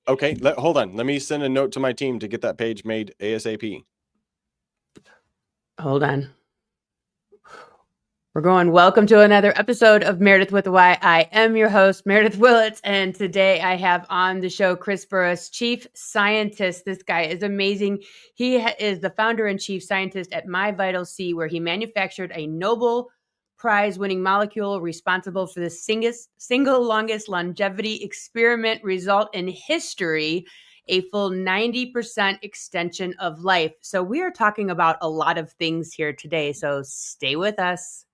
Okay, hold on. Let me send a note to my team to get that page made ASAP. Hold on. We're going. Welcome to another episode of Meredith with a Y. I am your host, Meredith Willits, and today I have on the show Chris Burres, chief scientist. This guy is amazing. He is the founder and chief scientist at MyVitalC, where he manufactured a Nobel Prize-winning molecule responsible for the single longest longevity experiment result in history, a full 90% extension of life. So we are talking about a lot of things here today, so stay with us.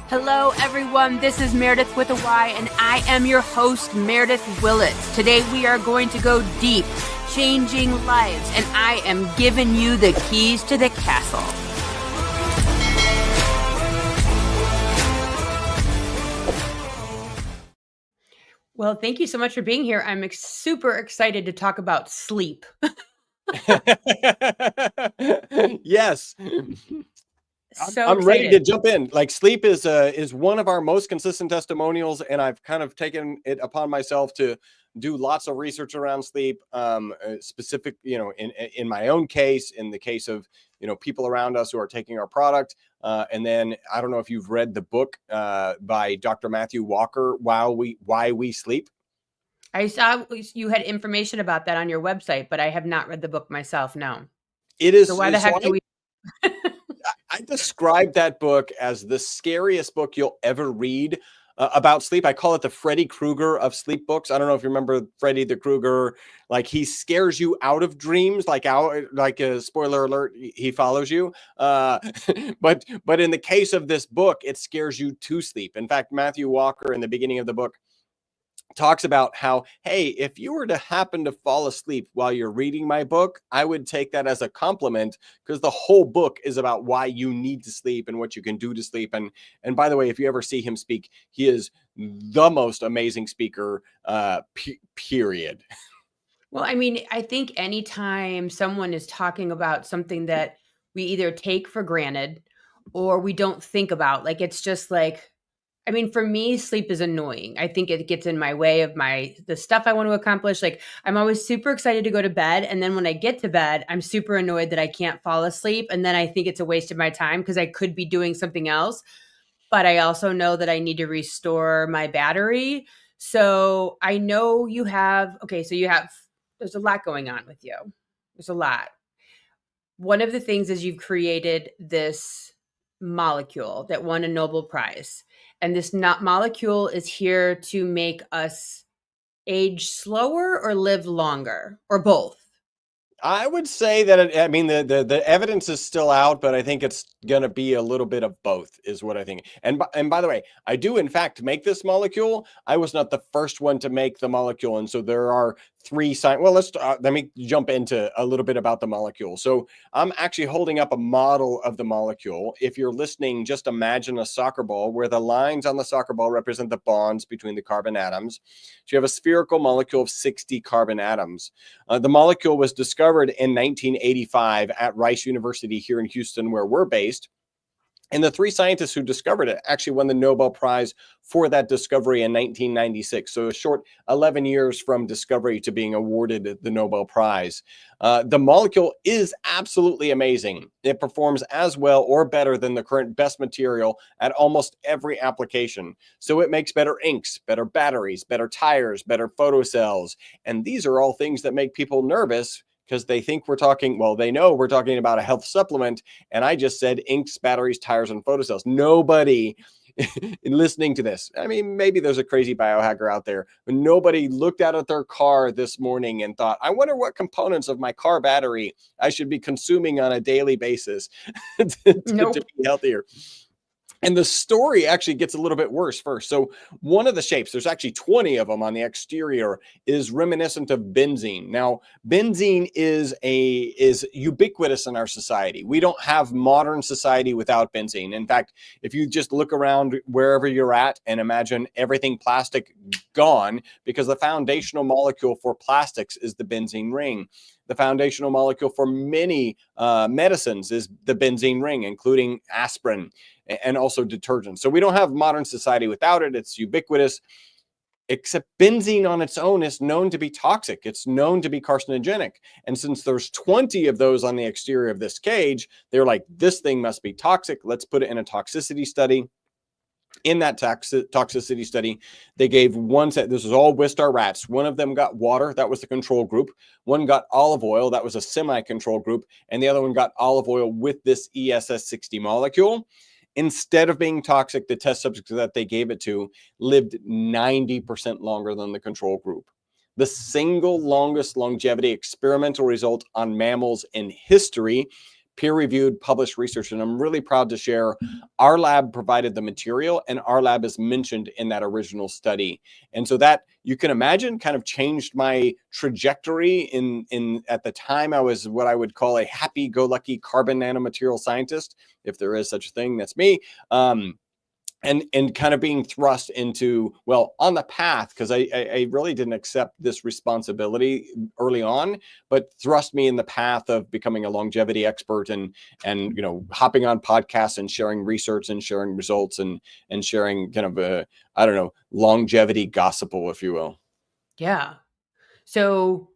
Hello, everyone. This is Meredith with a Y, and I am your host, Meredith Willits. Today, we are going to go deep, changing lives, and I am giving you the keys to the castle. Well, thank you so much for being here. I'm super excited to talk about sleep. Yes. I'm ready to jump in. Like, sleep is one of our most consistent testimonials, and I've kind of taken it upon myself to do lots of research around sleep, specific, in my own case, in the case of, people around us who are taking our product. And then I don't know if you've read the book by Dr. Matthew Walker, Why We Sleep. I saw you had information about that on your website, but I have not read the book myself. No. It is. So why the heck do we? I describe that book as the scariest book you'll ever read about sleep. I call it the Freddy Krueger of sleep books. I don't know if you remember Freddy the Krueger. Like, he scares you out of dreams, like a spoiler alert, he follows you. But in the case of this book, it scares you to sleep. In fact, Matthew Walker, in the beginning of the book, talks about how, hey, if you were to happen to fall asleep while you're reading my book, I would take that as a compliment, because the whole book is about why you need to sleep and what you can do to sleep. And by the way, if you ever see him speak, he is the most amazing speaker, period. Well, I mean, I think anytime someone is talking about something that we either take for granted or we don't think about, like, it's just like, I mean, for me, sleep is annoying. I think it gets in my way of the stuff I want to accomplish. Like, I'm always super excited to go to bed. And then when I get to bed, I'm super annoyed that I can't fall asleep. And then I think it's a waste of my time because I could be doing something else. But I also know that I need to restore my battery. So I know there's a lot going on with you. There's a lot. One of the things is you've created this molecule that won a Nobel Prize. And this molecule is here to make us age slower or live longer, or both. I would say that the evidence is still out, but I think it's going to be a little bit of both, is what I think. And by the way, I do in fact make this molecule. I was not the first one to make the molecule, and so there are three let me jump into a little bit about the molecule. So I'm actually holding up a model of the molecule. If you're listening, just imagine a soccer ball where the lines on the soccer ball represent the bonds between the carbon atoms. So you have a spherical molecule of 60 carbon atoms. The molecule was discovered in 1985 at Rice University here in Houston, where we're based. And the three scientists who discovered it actually won the Nobel Prize for that discovery in 1996. So a short 11 years from discovery to being awarded the Nobel Prize. The molecule is absolutely amazing. It performs as well or better than the current best material at almost every application. So it makes better inks, better batteries, better tires, better photocells. And these are all things that make people nervous, because they think they know we're talking about a health supplement. And I just said inks, batteries, tires, and photocells. Nobody listening to this, I mean, maybe there's a crazy biohacker out there, but nobody looked out at their car this morning and thought, I wonder what components of my car battery I should be consuming on a daily basis to be healthier. And the story actually gets a little bit worse first. So one of the shapes, there's actually 20 of them on the exterior, is reminiscent of benzene. Now, benzene is ubiquitous in our society. We don't have modern society without benzene. In fact, if you just look around wherever you're at and imagine everything plastic gone, because the foundational molecule for plastics is the benzene ring. The foundational molecule for many medicines is the benzene ring, including aspirin and also detergents. So we don't have modern society without it. It's ubiquitous. except benzene on its own is known to be toxic. It's known to be carcinogenic. And since there's 20 of those on the exterior of this cage, they're like, this thing must be toxic. Let's put it in a toxicity study. In that toxicity study, they gave one set. This was all Wistar rats. One of them got water. That was the control group. One got olive oil. That was a semi-control group. And the other one got olive oil with this ESS60 molecule. Instead of being toxic, the test subjects that they gave it to lived 90% longer than the control group. The single longest longevity experimental result on mammals in history, peer-reviewed, published research. And I'm really proud to share our lab provided the material, and our lab is mentioned in that original study. And so that, you can imagine, kind of changed my trajectory in at the time. I was what I would call a happy-go-lucky carbon nanomaterial scientist. If there is such a thing, that's me. And kind of being thrust into, well, on the path, because I really didn't accept this responsibility early on, but thrust me in the path of becoming a longevity expert and hopping on podcasts and sharing research and sharing results and sharing kind of a, I don't know, longevity gospel, if you will. Yeah. So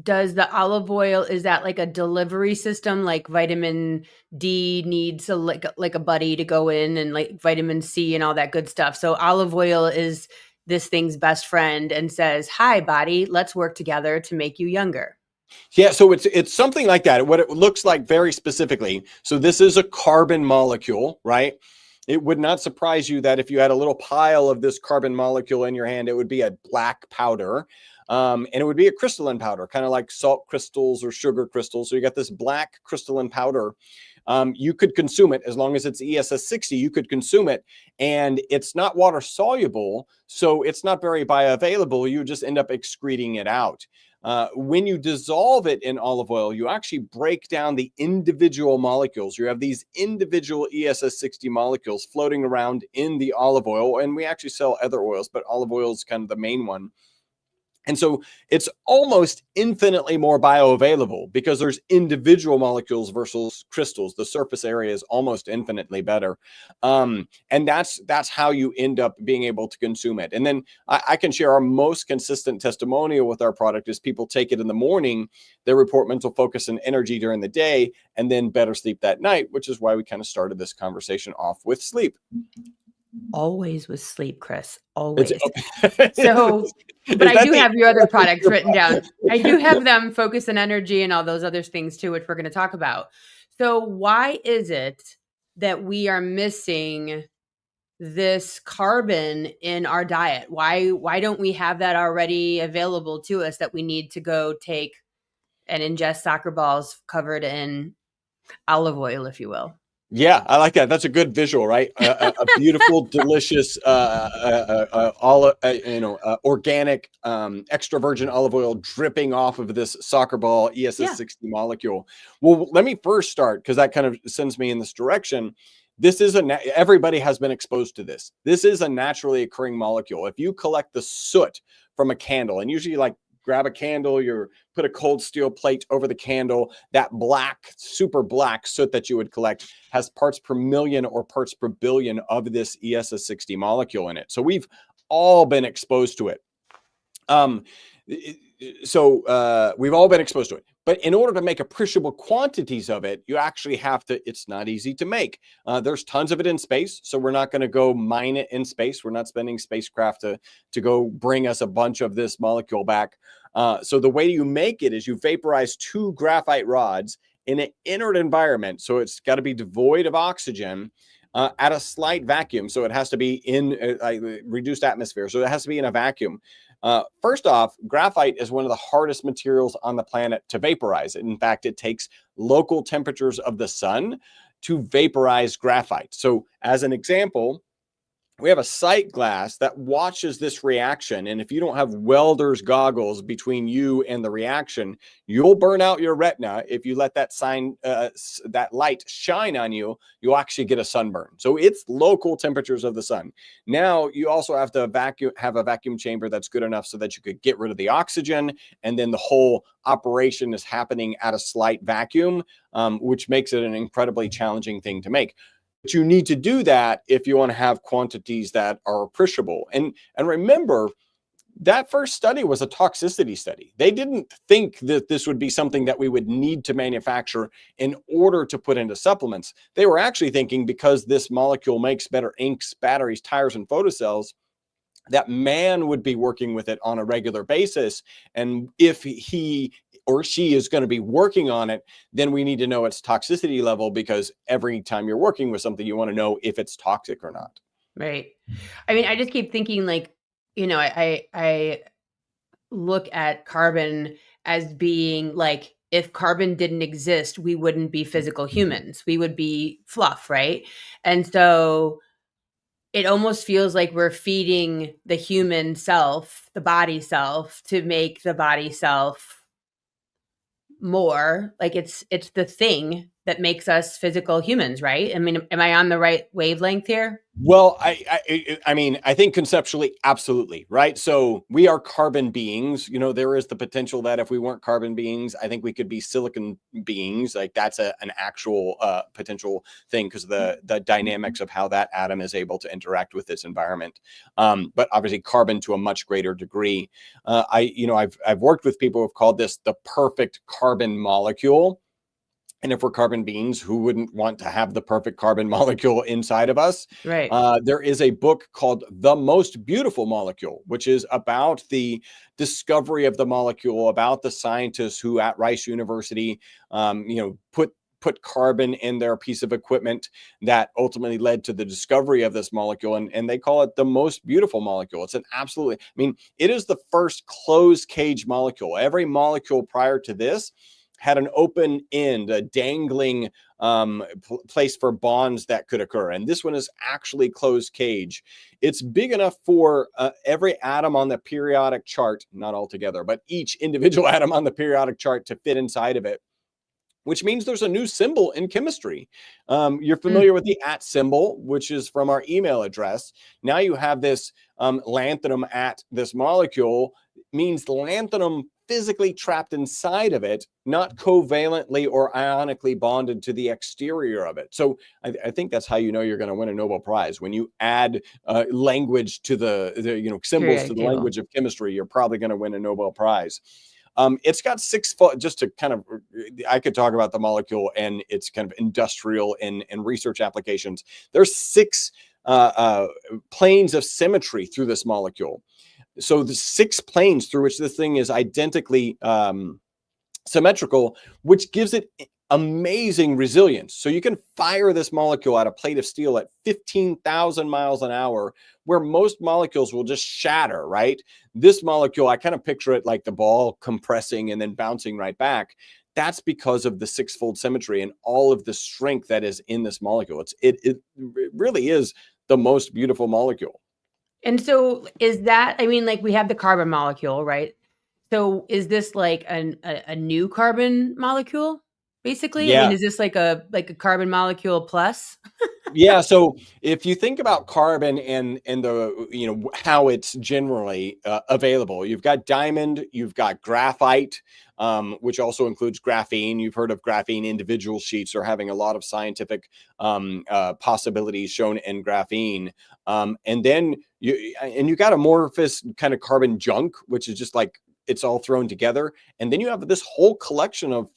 does the olive oil, is that like a delivery system, like vitamin D needs like a buddy to go in, and like vitamin C and all that good stuff? So olive oil is this thing's best friend and says, hi, body, let's work together to make you younger. Yeah, so it's something like that. What it looks like very specifically. So this is a carbon molecule, right? It would not surprise you that if you had a little pile of this carbon molecule in your hand, it would be a black powder. And it would be a crystalline powder, kind of like salt crystals or sugar crystals. So you got this black crystalline powder. You could consume it as long as it's ESS60. You could consume it, and it's not water soluble, so it's not very bioavailable. You just end up excreting it out. When you dissolve it in olive oil, you actually break down the individual molecules. You have these individual ESS60 molecules floating around in the olive oil, and we actually sell other oils, but olive oil is kind of the main one. And so it's almost infinitely more bioavailable because there's individual molecules versus crystals. The surface area is almost infinitely better. And that's how you end up being able to consume it. And then I can share our most consistent testimonial with our product is people take it in the morning, they report mental focus and energy during the day, and then better sleep that night, which is why we kind of started this conversation off with sleep. Always with sleep, Chris. Always. So, but I do have your other products written down. I do have them, focus and energy and all those other things too, which we're going to talk about. So why is it that we are missing this carbon in our diet? Why don't we have that already available to us that we need to go take and ingest soccer balls covered in olive oil, if you will? Yeah, I like that. That's a good visual, right? A beautiful, delicious, organic, extra virgin olive oil dripping off of this soccer ball ESS60 molecule. Well, let me first start, because that kind of sends me in this direction. This is everybody has been exposed to this. This is a naturally occurring molecule. If you collect the soot from a candle, and usually like grab a candle, you put a cold steel plate over the candle, that black, super black soot that you would collect has parts per million or parts per billion of this ESS60 molecule in it. So we've all been exposed to it. We've all been exposed to it. But in order to make appreciable quantities of it, you actually have to, it's not easy to make. There's tons of it in space, so we're not going to go mine it in space. We're not spending spacecraft to go bring us a bunch of this molecule back. So the way you make it is you vaporize 2 graphite rods in an inert environment. So it's got to be devoid of oxygen at a slight vacuum. So it has to be in a reduced atmosphere. So it has to be in a vacuum. First off, graphite is one of the hardest materials on the planet to vaporize. In fact, it takes local temperatures of the sun to vaporize graphite. So as an example, we have a sight glass that watches this reaction. And if you don't have welder's goggles between you and the reaction, you'll burn out your retina. If you let that light shine on you, you'll actually get a sunburn. So it's local temperatures of the sun. Now you also have to have a vacuum chamber that's good enough so that you could get rid of the oxygen. And then the whole operation is happening at a slight vacuum, which makes it an incredibly challenging thing to make. But you need to do that if you want to have quantities that are appreciable. And remember, That first study was a toxicity study. They didn't think that this would be something that we would need to manufacture in order to put into supplements. They were actually thinking because this molecule makes better inks, batteries, tires, and photocells, that man would be working with it on a regular basis. And if he or she is going to be working on it, then we need to know its toxicity level, because every time you're working with something, you want to know if it's toxic or not. Right. I mean, I just keep thinking like, I look at carbon as being like, if carbon didn't exist, we wouldn't be physical humans. We would be fluff, right? And so it almost feels like we're feeding the human self, the body self, to make the body self more like it's the thing that makes us physical humans, right? I mean, am I on the right wavelength here? Well, I mean, I think conceptually, absolutely, right? So we are carbon beings. There is the potential that if we weren't carbon beings, I think we could be silicon beings. Like that's an actual potential thing, because the dynamics of how that atom is able to interact with its environment. But obviously, carbon to a much greater degree. I've worked with people who've called this the perfect carbon molecule. And if we're carbon beings, who wouldn't want to have the perfect carbon molecule inside of us? Right. There is a book called The Most Beautiful Molecule, which is about the discovery of the molecule, about the scientists who at Rice University, put carbon in their piece of equipment that ultimately led to the discovery of this molecule. And they call it the most beautiful molecule. It's an absolutely, I mean, it is the first closed cage molecule. Every molecule prior to this had an open end, a dangling place for bonds that could occur. And this one is actually closed cage. It's big enough for every atom on the periodic chart, not all together, but each individual atom on the periodic chart to fit inside of it, which means there's a new symbol in chemistry. You're familiar with the @ symbol, which is from our email address. Now you have this lanthanum at this molecule, means lanthanum physically trapped inside of it, not covalently or ionically bonded to the exterior of it. So I think that's how you know you're going to win a Nobel Prize. When you add language to the symbols to the language of chemistry, you're probably going to win a Nobel Prize. It's got 6 foot, just to kind of, I could talk about the molecule and its kind of industrial and research applications. There's 6 planes of symmetry through this molecule. So the 6 planes through which this thing is identically symmetrical, which gives it amazing resilience. So you can fire this molecule at a plate of steel at 15,000 miles an hour, where most molecules will just shatter, right? This molecule, I kind of picture it like the ball compressing and then bouncing right back. That's because of the 6-fold symmetry and all of the strength that is in this molecule. It really is the most beautiful molecule. And so is that, I mean, like we have the carbon molecule, right? So is this like a new carbon molecule, basically? I mean, Yeah. is this like a carbon molecule plus? Yeah. So if you think about carbon and the how it's generally available, you've got diamond, you've got graphite, which also includes graphene. You've heard of graphene. Individual sheets are having a lot of scientific possibilities shown in graphene. And then you got amorphous kind of carbon junk, which is just like it's all thrown together. And then you have this whole collection of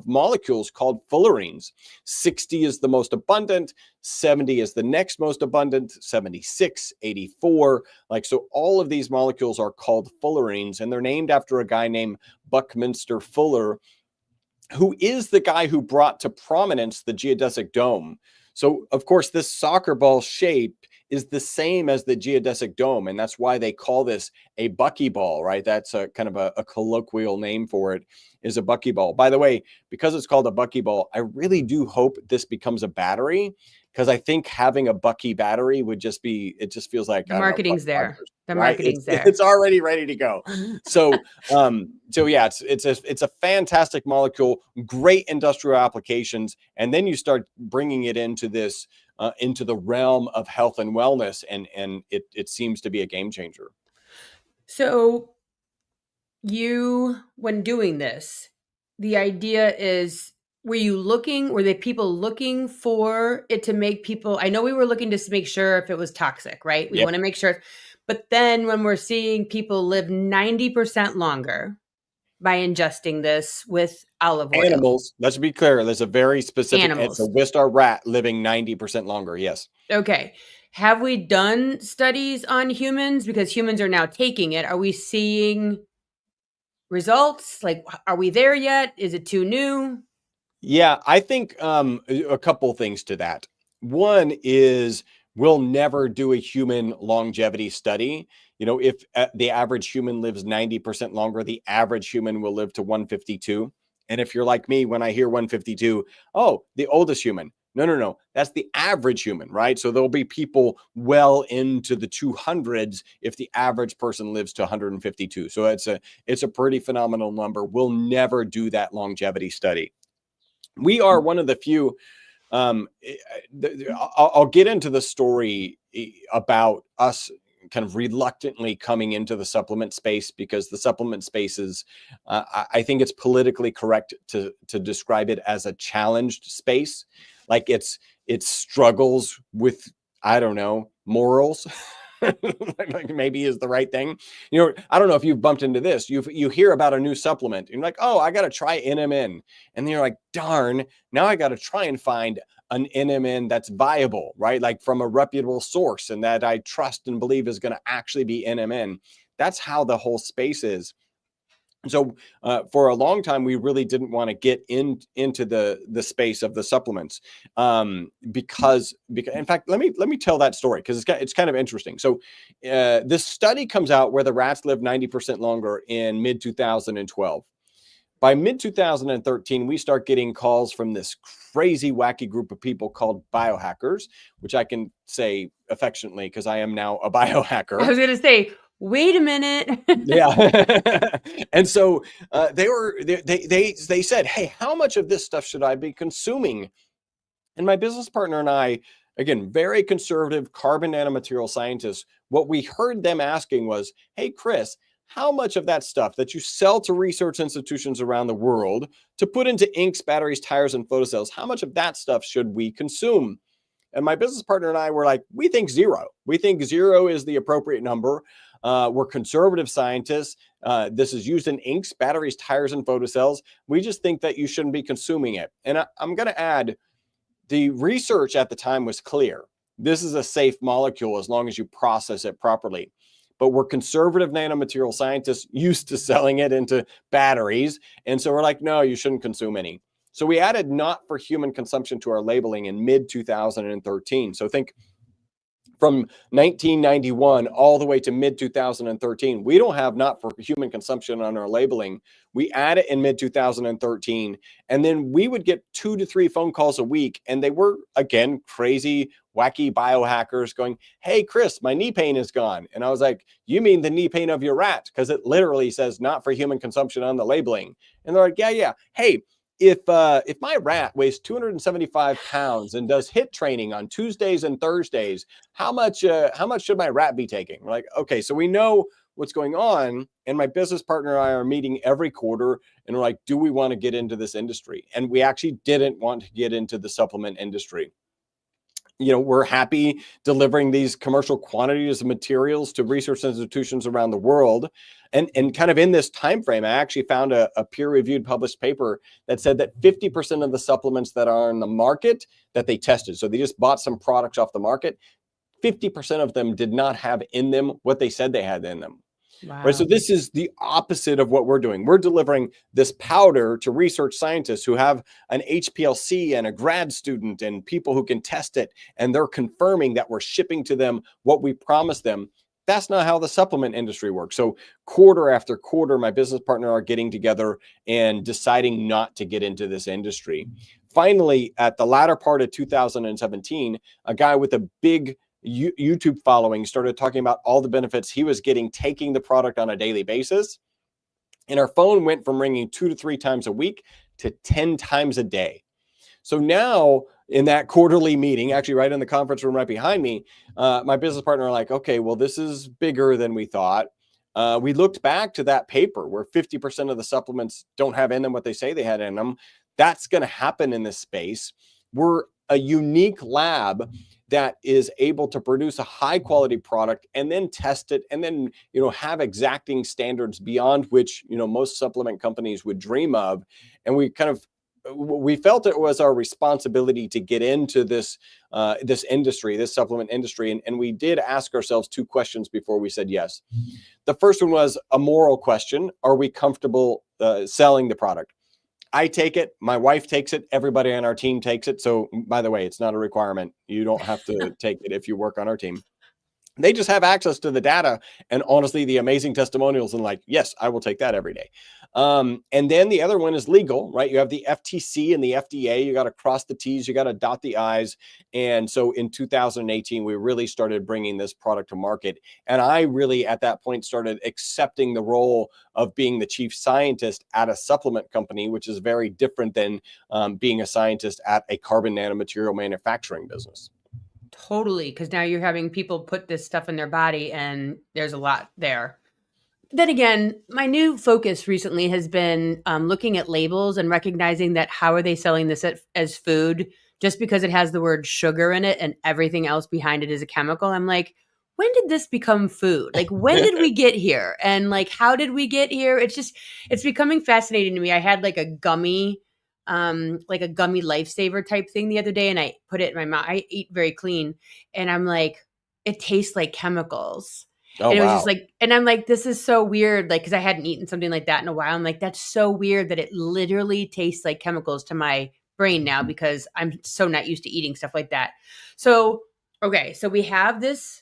molecules called fullerenes. 60 is the most abundant, 70 is the next most abundant, 76, 84. Like, so all of these molecules are called fullerenes, and they're named after a guy named Buckminster Fuller, who is the guy who brought to prominence the geodesic dome. So, of course, this soccer ball shape is the same as the geodesic dome, and that's why they call this a buckyball, right? That's a kind of a colloquial name for it, is a buckyball. By the way, because it's called a buckyball, I really do hope this becomes a battery, because I think having a Bucky battery would just be, it just feels like, The I don't know, marketing's there. The right? marketing's there. It's already ready to go. So yeah, it's a fantastic molecule, great industrial applications, and then you start bringing it into this into the realm of health and wellness, and it seems to be a game changer. So you, when doing this, the idea is, were there people looking for it to make people, I know we were looking to make sure if it was toxic, right? We Yep. want to make sure, But then when we're seeing people live 90% longer by ingesting this with olive oil. Animals, let's be clear, there's a very specific, it's a Animals. Wistar rat living 90% longer. Yes. Okay. Have we done studies on humans? Because humans are now taking it. Are we seeing results? Like, are we there yet? Is it too new? Yeah, I think a couple things to that. One is we'll never do a human longevity study. You know, if the average human lives 90% longer, the average human will live to 152. And if you're like me, when I hear 152, oh, the oldest human. No, no, no. That's the average human, right? So there'll be people well into the 200s if the average person lives to 152. So it's a pretty phenomenal number. We'll never do that longevity study. We are one of the few. I'll get into the story about us kind of reluctantly coming into the supplement space, because the supplement space is, I think it's politically correct to describe it as a challenged space. Like it struggles with, I don't know, morals. Like maybe is the right thing. You know, I don't know if you've bumped into this. You hear about a new supplement and you're like, oh, I got to try NMN. And then you're like, darn, now I got to try and find an NMN that's viable, right? Like from a reputable source and that I trust and believe is going to actually be NMN. That's how the whole space is. So for a long time, we really didn't want to get into the space of the supplements because in fact, let me tell that story because it's kind of interesting. So this study comes out where the rats live 90% longer in mid 2012. By mid 2013, we start getting calls from this crazy, wacky group of people called biohackers, which I can say affectionately because I am now a biohacker. I was going to say, wait a minute. Yeah. And so they said, hey, how much of this stuff should I be consuming? And my business partner and I, again, very conservative carbon nanomaterial scientists, what we heard them asking was, hey, Chris, how much of that stuff that you sell to research institutions around the world to put into inks, batteries, tires, and photocells, how much of that stuff should we consume? And my business partner and I were like, we think zero. We think zero is the appropriate number. We're conservative scientists. This is used in inks, batteries, tires, and photocells. We just think that you shouldn't be consuming it. And I'm going to add, the research at the time was clear. This is a safe molecule as long as you process it properly. But we're conservative nanomaterial scientists used to selling it into batteries. And so we're like, no, you shouldn't consume any. So we added not for human consumption to our labeling in mid 2013. So think from 1991 all the way to mid 2013, we don't have not for human consumption on our labeling. We add it in mid 2013, and then we would get 2 to 3 phone calls a week, and they were, again, crazy, wacky biohackers going, hey, Chris, my knee pain is gone. And I was like, you mean the knee pain of your rat? Because it literally says not for human consumption on the labeling. And they're like, yeah. Hey, if my rat weighs 275 pounds and does HIIT training on Tuesdays and Thursdays, how much should my rat be taking? We're like, okay, so we know what's going on. And my business partner and I are meeting every quarter and we're like, do we want to get into this industry? And we actually didn't want to get into the supplement industry. You know, we're happy delivering these commercial quantities of materials to research institutions around the world. And kind of in this time frame, I actually found a peer-reviewed published paper that said that 50% of the supplements that are in the market that they tested, so they just bought some products off the market, 50% of them did not have in them what they said they had in them. Wow. Right. So this is the opposite of what we're doing. We're delivering this powder to research scientists who have an HPLC and a grad student and people who can test it. And they're confirming that we're shipping to them what we promised them. That's not how the supplement industry works. So quarter after quarter, my business partner are getting together and deciding not to get into this industry. Finally, at the latter part of 2017, a guy with a big YouTube following started talking about all the benefits he was getting taking the product on a daily basis. And our phone went from ringing 2 to 3 times a week to 10 times a day. So now in that quarterly meeting, actually right in the conference room right behind me, my business partner are like, okay, well, this is bigger than we thought. We looked back to that paper where 50% of the supplements don't have in them what they say they had in them. That's going to happen in this space. We're a unique lab that is able to produce a high quality product and then test it and then, have exacting standards beyond which, most supplement companies would dream of. And we felt it was our responsibility to get into this industry, this supplement industry. And we did ask ourselves two questions before we said yes. The first one was a moral question. Are we comfortable selling the product? I take it. My wife takes it. Everybody on our team takes it. So by the way, it's not a requirement. You don't have to take it if you work on our team. They just have access to the data and honestly, the amazing testimonials and like, yes, I will take that every day. And then the other one is legal, right? You have the FTC and the FDA. You got to cross the T's, you got to dot the I's. And so in 2018, we really started bringing this product to market. And I really, at that point, started accepting the role of being the chief scientist at a supplement company, which is very different than being a scientist at a carbon nanomaterial manufacturing business. Totally, because now you're having people put this stuff in their body and there's a lot there. Then again, my new focus recently has been looking at labels and recognizing that how are they selling this as food just because it has the word sugar in it and everything else behind it is a chemical. I'm like, when did this become food? Like, when did we get here? And like, how did we get here? It's becoming fascinating to me. I had like a gummy lifesaver type thing the other day and I put it in my mouth. I eat very clean and I'm like, it tastes like chemicals. Oh, and it was wow. just like, and I'm like, this is so weird. Like, cause I hadn't eaten something like that in a while. I'm like, that's so weird that it literally tastes like chemicals to my brain now because I'm so not used to eating stuff like that. So, okay. So we have this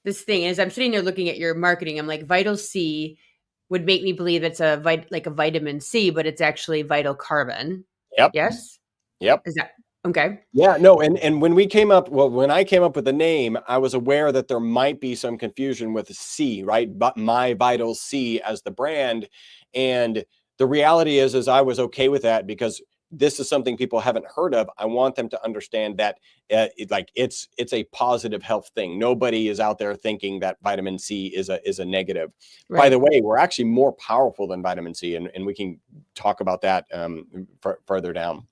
thing. As I'm sitting there looking at your marketing, I'm like, VitalC would make me believe it's like a vitamin C, but it's actually vital carbon. Yep. Yes. Yep. Is that okay? Yeah, no. And when I came up with the name, I was aware that there might be some confusion with C, right? But MyVitalC as the brand. And the reality is I was okay with that because this is something people haven't heard of. I want them to understand that it's a positive health thing. Nobody is out there thinking that vitamin C is a negative. Right. By the way, we're actually more powerful than vitamin C, and we can talk about that further down.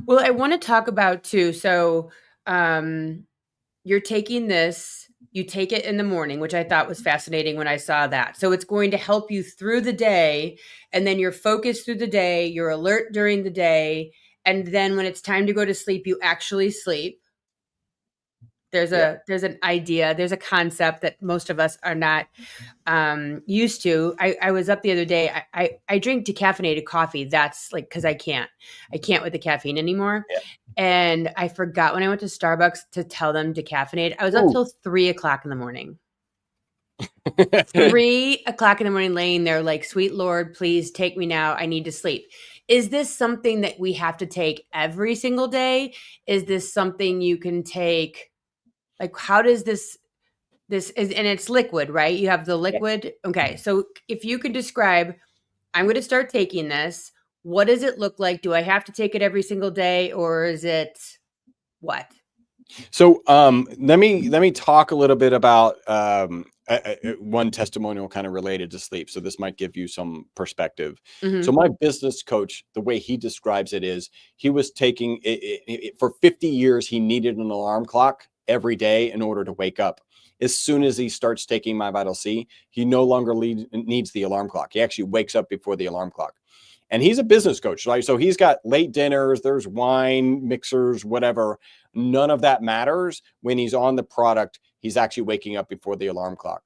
Well, I want to talk about too. So you're taking this, you take it in the morning, which I thought was fascinating when I saw that. So it's going to help you through the day, and then you're focused through the day, you're alert during the day, and then when it's time to go to sleep, you actually sleep. There's an idea, there's a concept that most of us are not used to. I was up the other day. I drink decaffeinated coffee. That's like, cause I can't with the caffeine anymore. Yeah. And I forgot when I went to Starbucks to tell them decaffeinate. I was up till 3 o'clock in the morning. 3 o'clock in the morning, laying there like, sweet Lord, please take me now. I need to sleep. Is this something that we have to take every single day? Is this something you can take? Like, how does this is, and it's liquid, right? You have the liquid. Yeah. Okay. So if you could describe, I'm going to start taking this. What does it look like? Do I have to take it every single day, or is it what? So let me talk a little bit about one testimonial kind of related to sleep. So this might give you some perspective. Mm-hmm. So my business coach, the way he describes it is he was taking it for 50 years. He needed an alarm clock every day in order to wake up. As soon as he starts taking MyVitalC, he no longer needs the alarm clock. He actually wakes up before the alarm clock. And he's a business coach, right? So he's got late dinners, there's wine, mixers, whatever. None of that matters. When he's on the product, he's actually waking up before the alarm clock.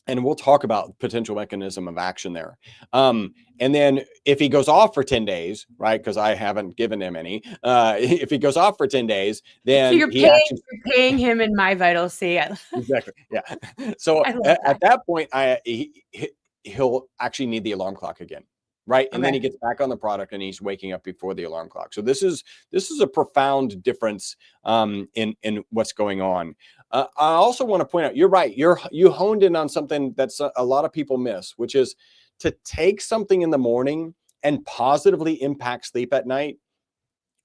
And we'll talk about potential mechanism of action there. And then if he goes off for 10 days, right? Because I haven't given him any. If he goes off for 10 days, then so you're paying him in MyVitalC. Exactly. Yeah. So at that point, he'll actually need the alarm clock again. Right. And then he gets back on the product and he's waking up before the alarm clock. So this is a profound difference in what's going on. I also want to point out, you're right. You honed in on something that's a lot of people miss, which is to take something in the morning and positively impact sleep at night.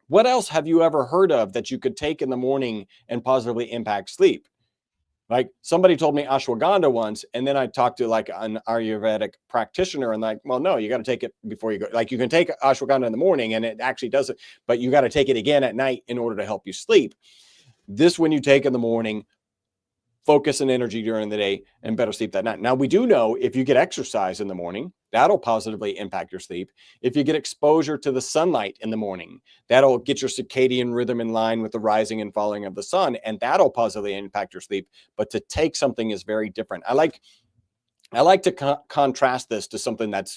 What else have you ever heard of that you could take in the morning and positively impact sleep? Like somebody told me ashwagandha once, and then I talked to like an Ayurvedic practitioner and like, well, no, you got to take it before you go. Like you can take ashwagandha in the morning and it actually does it, but you got to take it again at night in order to help you sleep. This one you take in the morning, focus and energy during the day, and better sleep that night. Now, we do know if you get exercise in the morning, that'll positively impact your sleep. If you get exposure to the sunlight in the morning, that'll get your circadian rhythm in line with the rising and falling of the sun, and that'll positively impact your sleep. But to take something is very different. I like to contrast this to something that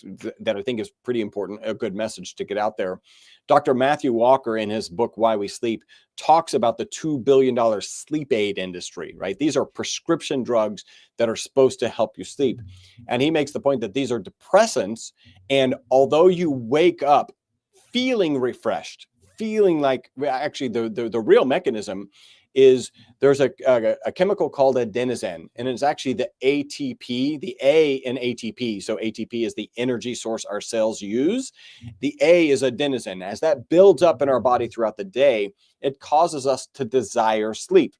I think is pretty important, a good message to get out there. Dr. Matthew Walker, in his book, Why We Sleep, talks about the $2 billion sleep aid industry, right? These are prescription drugs that are supposed to help you sleep. And he makes the point that these are depressants. And although you wake up feeling refreshed, feeling like, actually the real mechanism is there's a chemical called adenosine, and it's actually the ATP, the A in ATP. So ATP is the energy source our cells use. The A is adenosine. As that builds up in our body throughout the day, it causes us to desire sleep.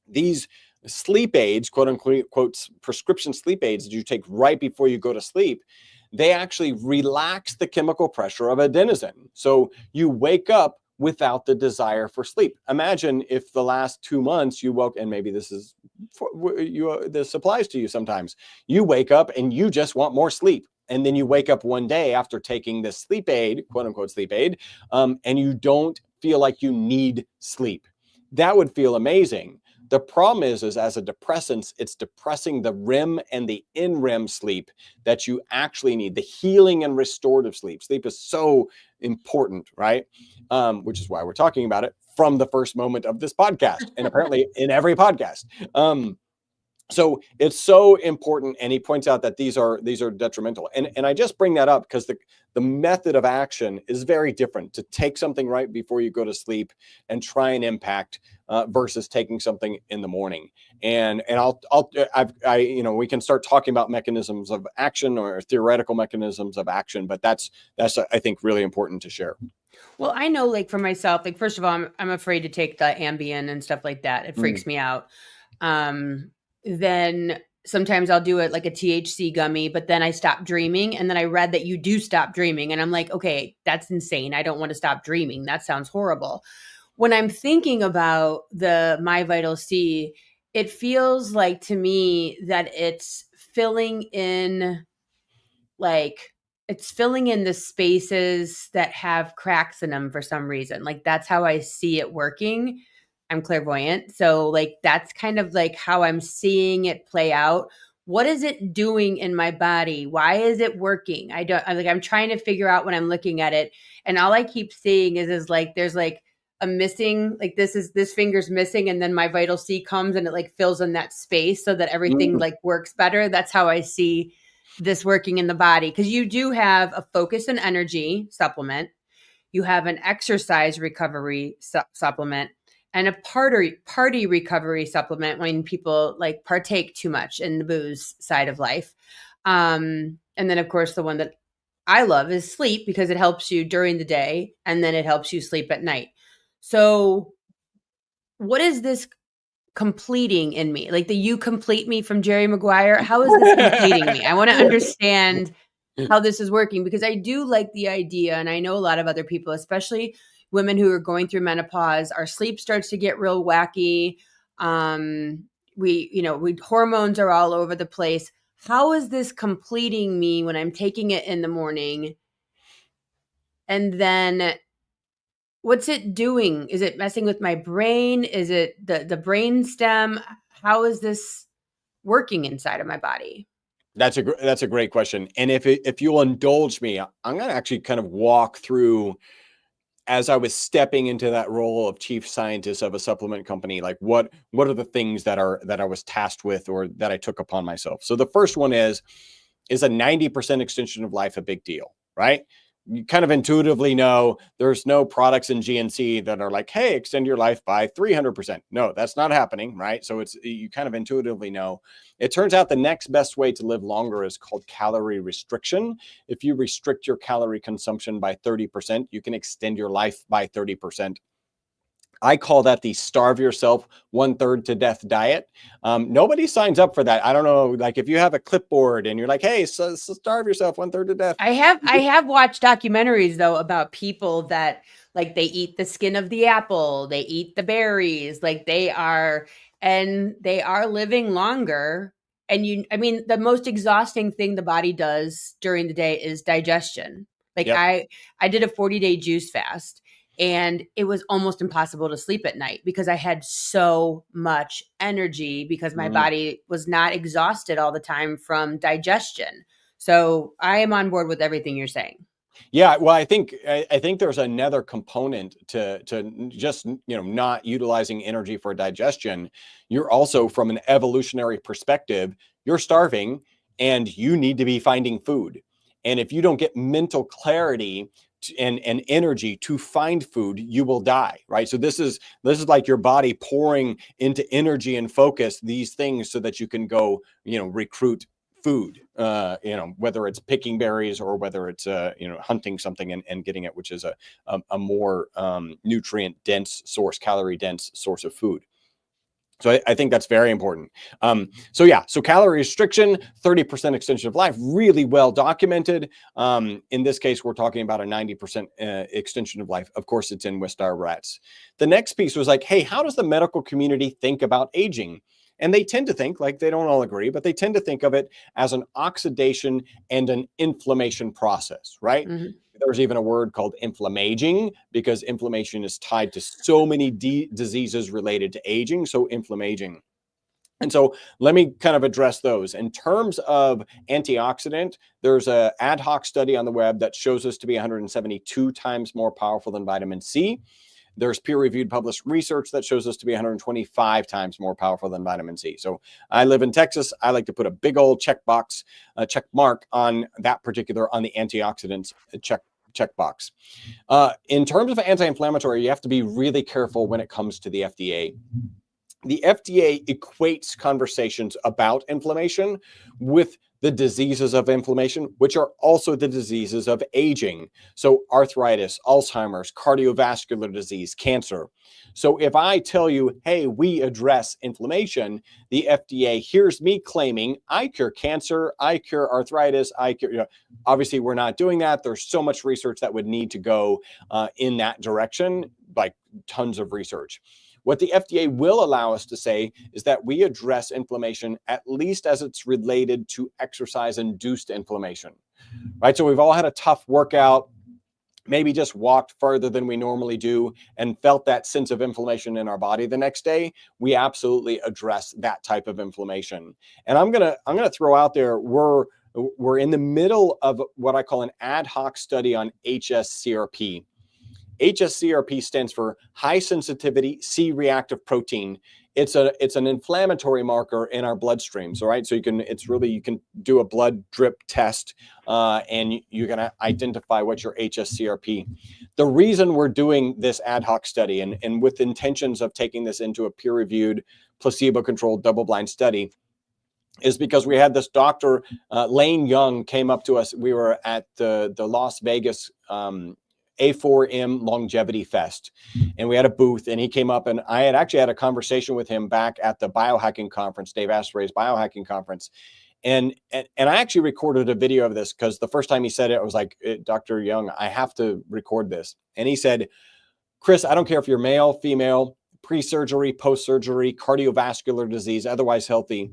These sleep aids, quote unquote, prescription sleep aids that you take right before you go to sleep, they actually relax the chemical pressure of adenosine. So you wake up without the desire for sleep. Imagine if the last 2 months you woke, and maybe this is for you, this applies to you sometimes. You wake up and you just want more sleep. And then you wake up one day after taking this sleep aid, quote unquote sleep aid, and you don't feel like you need sleep. That would feel amazing. The problem is as a depressant, it's depressing the REM and the in-REM sleep that you actually need, the healing and restorative sleep. Sleep is so important, right? Which is why we're talking about it from the first moment of this podcast, and apparently in every podcast. So it's so important, and he points out that these are detrimental. And I just bring that up because the method of action is very different. To take something right before you go to sleep and try and impact versus taking something in the morning. And we can start talking about mechanisms of action or theoretical mechanisms of action, but that's I think really important to share. Well, I know, like for myself, like first of all, I'm afraid to take the Ambien and stuff like that. It freaks me out. Then sometimes I'll do it like a THC gummy, but then I stop dreaming. And then I read that you do stop dreaming. And I'm like, okay, that's insane. I don't want to stop dreaming. That sounds horrible. When I'm thinking about the MyVitalC, it feels like to me that it's filling in the spaces that have cracks in them for some reason. Like that's how I see it working. I'm clairvoyant. So like, that's kind of like how I'm seeing it play out. What is it doing in my body? Why is it working? I'm trying to figure out when I'm looking at it. And all I keep seeing is like, there's like a missing, like this finger's missing. And then MyVitalC comes and it like fills in that space so that everything like works better. That's how I see this working in the body. Cause you do have a focus and energy supplement. You have an exercise recovery supplement. And a party recovery supplement when people like partake too much in the booze side of life. And then of course the one that I love is sleep because it helps you during the day and then it helps you sleep at night. So what is this completing in me? Like the You Complete Me from Jerry Maguire. How is this completing me? I want to understand how this is working because I do like the idea. And I know a lot of other people, especially women who are going through menopause, our sleep starts to get real wacky. We hormones are all over the place. How is this completing me when I'm taking it in the morning? And then what's it doing? Is it messing with my brain? Is it the brain stem? How is this working inside of my body? That's a great question. And if you'll indulge me, I'm going to actually kind of walk through as I was stepping into that role of chief scientist of a supplement company, like what are the things that I was tasked with or that I took upon myself. So the first one is a 90% extension of life a big deal, right? You kind of intuitively know there's no products in GNC that are like, hey, extend your life by 300%. No, that's not happening, right? So you kind of intuitively know. It turns out the next best way to live longer is called calorie restriction. If you restrict your calorie consumption by 30%, you can extend your life by 30%. I call that the starve yourself 1/3 to death diet. Nobody signs up for that. I don't know, like if you have a clipboard and you're like, hey, so starve yourself 1/3 to death. I have watched documentaries though about people that like they eat the skin of the apple, they eat the berries, like they are living longer. And I mean, the most exhausting thing the body does during the day is digestion. Like Yep. I did a 40-day juice fast and it was almost impossible to sleep at night because I had so much energy because my Mm. body was not exhausted all the time from digestion. So I am on board with everything you're saying. Yeah, well, I think there's another component to just not utilizing energy for digestion. You're also, from an evolutionary perspective, you're starving and you need to be finding food. And if you don't get mental clarity and energy to find food, you will die, right? So this is like your body pouring into energy and focus these things so that you can go, recruit food, whether it's picking berries or whether it's hunting something and getting it, which is a more nutrient dense source, calorie dense source of food. So I think that's very important. So calorie restriction, 30% extension of life, really well documented. In this case, we're talking about a 90% extension of life. Of course, it's in Wistar rats. The next piece was like, hey, how does the medical community think about aging? And they tend to think, like, they don't all agree, but they tend to think of it as an oxidation and an inflammation process, right? Mm-hmm. There's even a word called inflammaging because inflammation is tied to so many diseases related to aging. So inflammaging. And so let me kind of address those. In terms of antioxidant, there's an ad hoc study on the web that shows us to be 172 times more powerful than vitamin C. There's peer-reviewed published research that shows us to be 125 times more powerful than vitamin C. So I live in Texas. I like to put a big old check mark on that particular, on the antioxidants check box. In terms of anti-inflammatory, you have to be really careful when it comes to the FDA. The FDA equates conversations about inflammation with the diseases of inflammation, which are also the diseases of aging. So arthritis, Alzheimer's, cardiovascular disease, cancer. So if I tell you, hey, we address inflammation, the FDA hears me claiming I cure cancer, I cure arthritis, I cure, obviously we're not doing that. There's so much research that would need to go in that direction, like tons of research. What the FDA will allow us to say is that we address inflammation at least as it's related to exercise-induced inflammation, right? So we've all had a tough workout, maybe just walked further than we normally do and felt that sense of inflammation in our body the next day. We absolutely address that type of inflammation. And I'm gonna throw out there, we're in the middle of what I call an ad hoc study on HSCRP. HSCRP stands for high sensitivity C-reactive protein. It's an inflammatory marker in our bloodstreams, all right? So you can do a blood drip test and you're gonna identify what's your HSCRP. The reason we're doing this ad hoc study and with intentions of taking this into a peer-reviewed, placebo-controlled, double-blind study is because we had this doctor, Lane Young, came up to us. We were at the Las Vegas A4M Longevity Fest, and we had a booth, and he came up, and I had actually had a conversation with him back at the biohacking conference, Dave Asprey's biohacking conference. And I actually recorded a video of this because the first time he said it, I was like, Dr. Young, I have to record this. And he said, Chris, I don't care if you're male, female, pre-surgery, post-surgery, cardiovascular disease, otherwise healthy,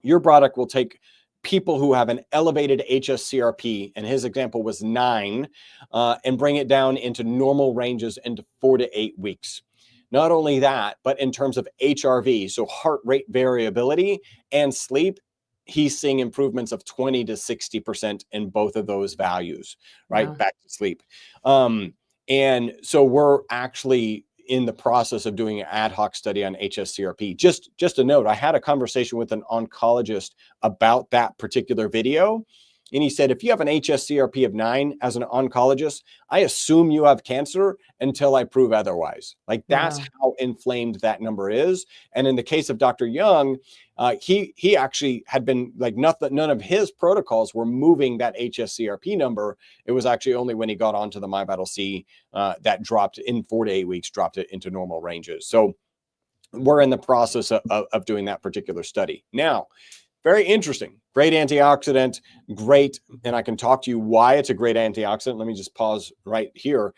your product will take people who have an elevated HSCRP, and his example was 9, and bring it down into normal ranges into 4 to 8 weeks. Not only that, but in terms of HRV, so heart rate variability and sleep, he's seeing improvements of 20 to 60% in both of those values, right? Wow. Back to sleep. And so we're actually in the process of doing an ad hoc study on HSCRP. Just a note, I had a conversation with an oncologist about that particular video. And he said, if you have an HSCRP of 9 as an oncologist, I assume you have cancer until I prove otherwise. Like that's how inflamed that number is. And in the case of Dr. Young, he actually had been like none of his protocols were moving that HSCRP number. It was actually only when he got onto the MyVitalC that dropped in 4 to 8 weeks, dropped it into normal ranges. So we're in the process of doing that particular study now. Very interesting. Great antioxidant, great. And I can talk to you why it's a great antioxidant. Let me just pause right here.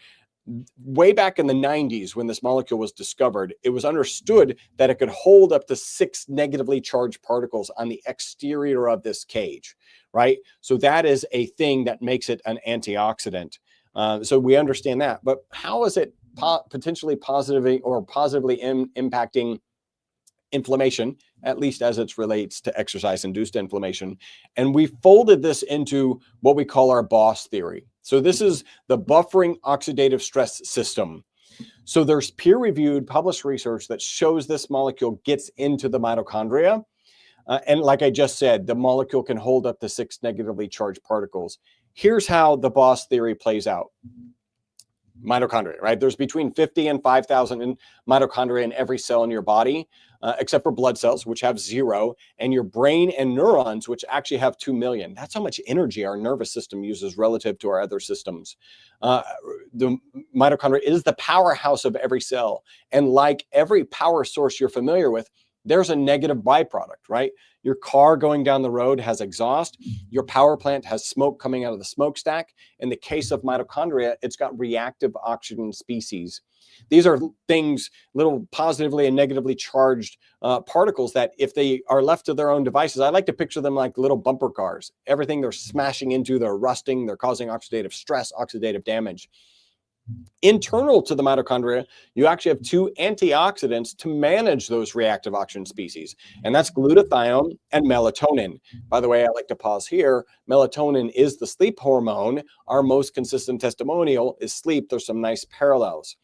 Way back in the 90s, when this molecule was discovered, it was understood that it could hold up to 6 negatively charged particles on the exterior of this cage, right? So that is a thing that makes it an antioxidant. So we understand that. But how is it potentially positively impacting inflammation, at least as it relates to exercise-induced inflammation? And we folded this into what we call our BOSS theory. So this is the buffering oxidative stress system. So there's peer-reviewed published research that shows this molecule gets into the mitochondria. And like I just said, the molecule can hold up to 6 negatively charged particles. Here's how the BOSS theory plays out. Mitochondria, right? There's between 50 and 5,000 mitochondria in every cell in your body, except for blood cells, which have 0, and your brain and neurons, which actually have 2 million. That's how much energy our nervous system uses relative to our other systems. The mitochondria is the powerhouse of every cell. And like every power source you're familiar with, there's a negative byproduct, right? Your car going down the road has exhaust. Your power plant has smoke coming out of the smokestack. In the case of mitochondria, it's got reactive oxygen species. These are things, little positively and negatively charged particles that if they are left to their own devices, I like to picture them like little bumper cars. Everything they're smashing into, they're rusting, they're causing oxidative stress, oxidative damage. Internal to the mitochondria, you actually have 2 antioxidants to manage those reactive oxygen species, and that's glutathione and melatonin. By the way, I like to pause here. Melatonin is the sleep hormone. Our most consistent testimonial is sleep. There's some nice parallels.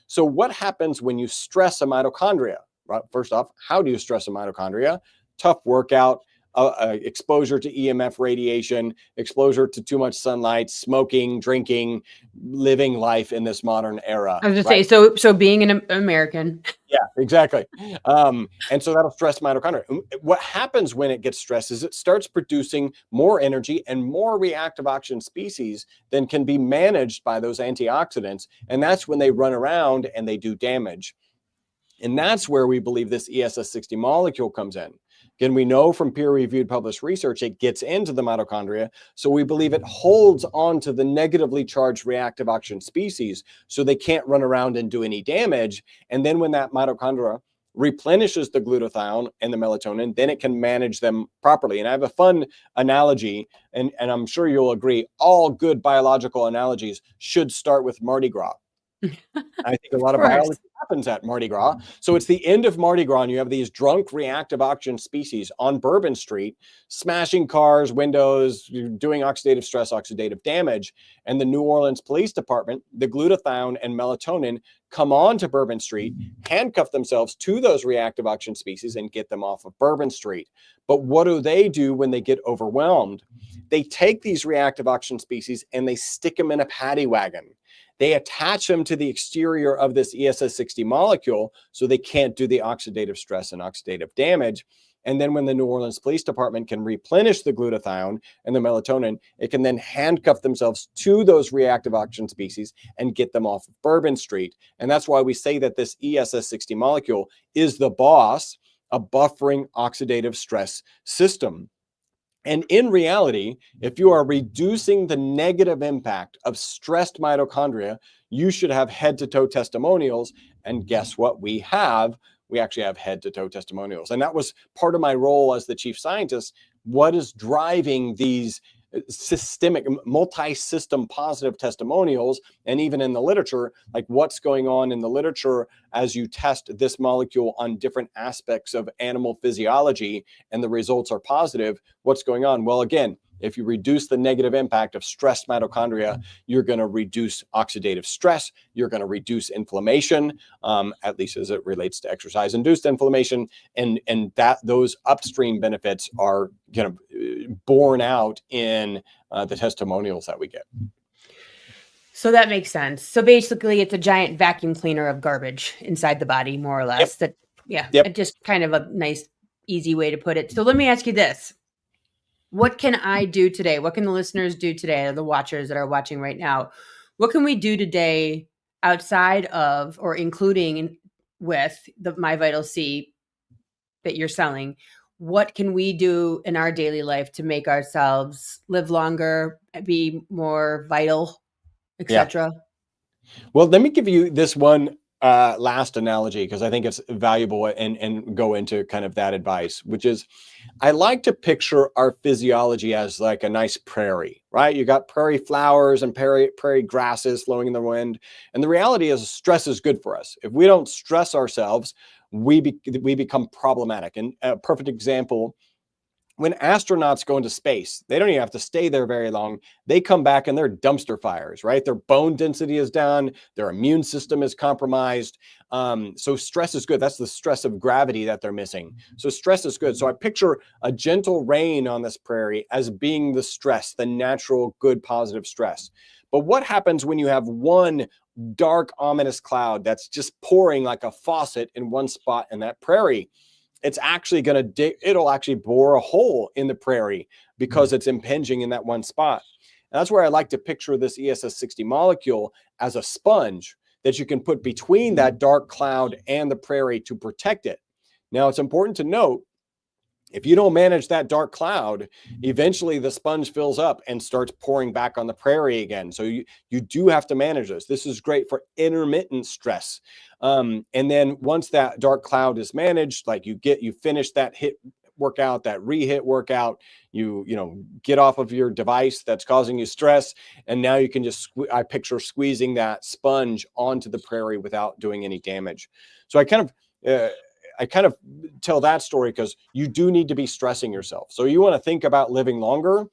So what happens when you stress a mitochondria? Right, first off, how do you stress a mitochondria? Tough workout, exposure to EMF radiation, exposure to too much sunlight, smoking, drinking, living life in this modern era. I was just say, so being an American. Yeah, exactly. And so that'll stress mitochondria. What happens when it gets stressed is it starts producing more energy and more reactive oxygen species than can be managed by those antioxidants. And that's when they run around and they do damage. And that's where we believe this ESS60 molecule comes in. Again, we know from peer-reviewed published research, it gets into the mitochondria. So we believe it holds on to the negatively charged reactive oxygen species so they can't run around and do any damage. And then when that mitochondria replenishes the glutathione and the melatonin, then it can manage them properly. And I have a fun analogy, and I'm sure you'll agree, all good biological analogies should start with Mardi Gras. I think a lot of biology happens at Mardi Gras. So it's the end of Mardi Gras, and you have these drunk reactive oxygen species on Bourbon Street, smashing cars, windows, doing oxidative stress, oxidative damage. And the New Orleans Police Department, the glutathione and melatonin, come on to Bourbon Street, handcuff themselves to those reactive oxygen species and get them off of Bourbon Street. But what do they do when they get overwhelmed? They take these reactive oxygen species and they stick them in a paddy wagon. They attach them to the exterior of this ESS60 molecule so they can't do the oxidative stress and oxidative damage. And then when the New Orleans Police Department can replenish the glutathione and the melatonin, it can then handcuff themselves to those reactive oxygen species and get them off of Bourbon Street. And that's why we say that this ESS60 molecule is the boss, a buffering oxidative stress system. And in reality, if you are reducing the negative impact of stressed mitochondria, you should have head-to-toe testimonials. And guess what we have? We actually have head-to-toe testimonials. And that was part of my role as the chief scientist. What is driving these systemic, multi-system positive testimonials? And even in the literature, like what's going on in the literature as you test this molecule on different aspects of animal physiology and the results are positive, what's going on? Well, again, if you reduce the negative impact of stressed mitochondria, you're going to reduce oxidative stress. You're going to reduce inflammation, at least as it relates to exercise-induced inflammation, and that those upstream benefits are kind of borne out in the testimonials that we get. So that makes sense. So basically, it's a giant vacuum cleaner of garbage inside the body, more or less. Yep. Just kind of a nice easy way to put it. So let me ask you this. What can I do today? What can the listeners do today, or the watchers that are watching right now? What can we do today outside of or including with the MyVitalC that you're selling? What can we do in our daily life to make ourselves live longer, be more vital, Yeah. etc.? Well, let me give you this one last analogy because I think it's valuable and go into kind of that advice, which is I like to picture our physiology as like a nice prairie, right? You got prairie flowers and prairie grasses flowing in the wind. And the reality is stress is good for us. If we don't stress ourselves, we become problematic. And a perfect example, when astronauts go into space, they don't even have to stay there very long. They come back and they're dumpster fires, right? Their bone density is down, their immune system is compromised. So stress is good. That's the stress of gravity that they're missing. So stress is good. So I picture a gentle rain on this prairie as being the stress, the natural, good, positive stress. But what happens when you have one dark, ominous cloud that's just pouring like a faucet in one spot in that prairie? It's actually going to it'll actually bore a hole in the prairie because it's impinging in that one spot. And that's where I like to picture this ESS 60 molecule as a sponge that you can put between that dark cloud and the prairie to protect it. Now, it's important to note, if you don't manage that dark cloud, eventually the sponge fills up and starts pouring back on the prairie again. So you do have to manage this. This is great for intermittent stress. And then once that dark cloud is managed, like you finish that hit workout, that re-hit workout, you get off of your device that's causing you stress, and now you can just I picture squeezing that sponge onto the prairie without doing any damage. So I kind of tell that story because you do need to be stressing yourself. So you want to think about living longer.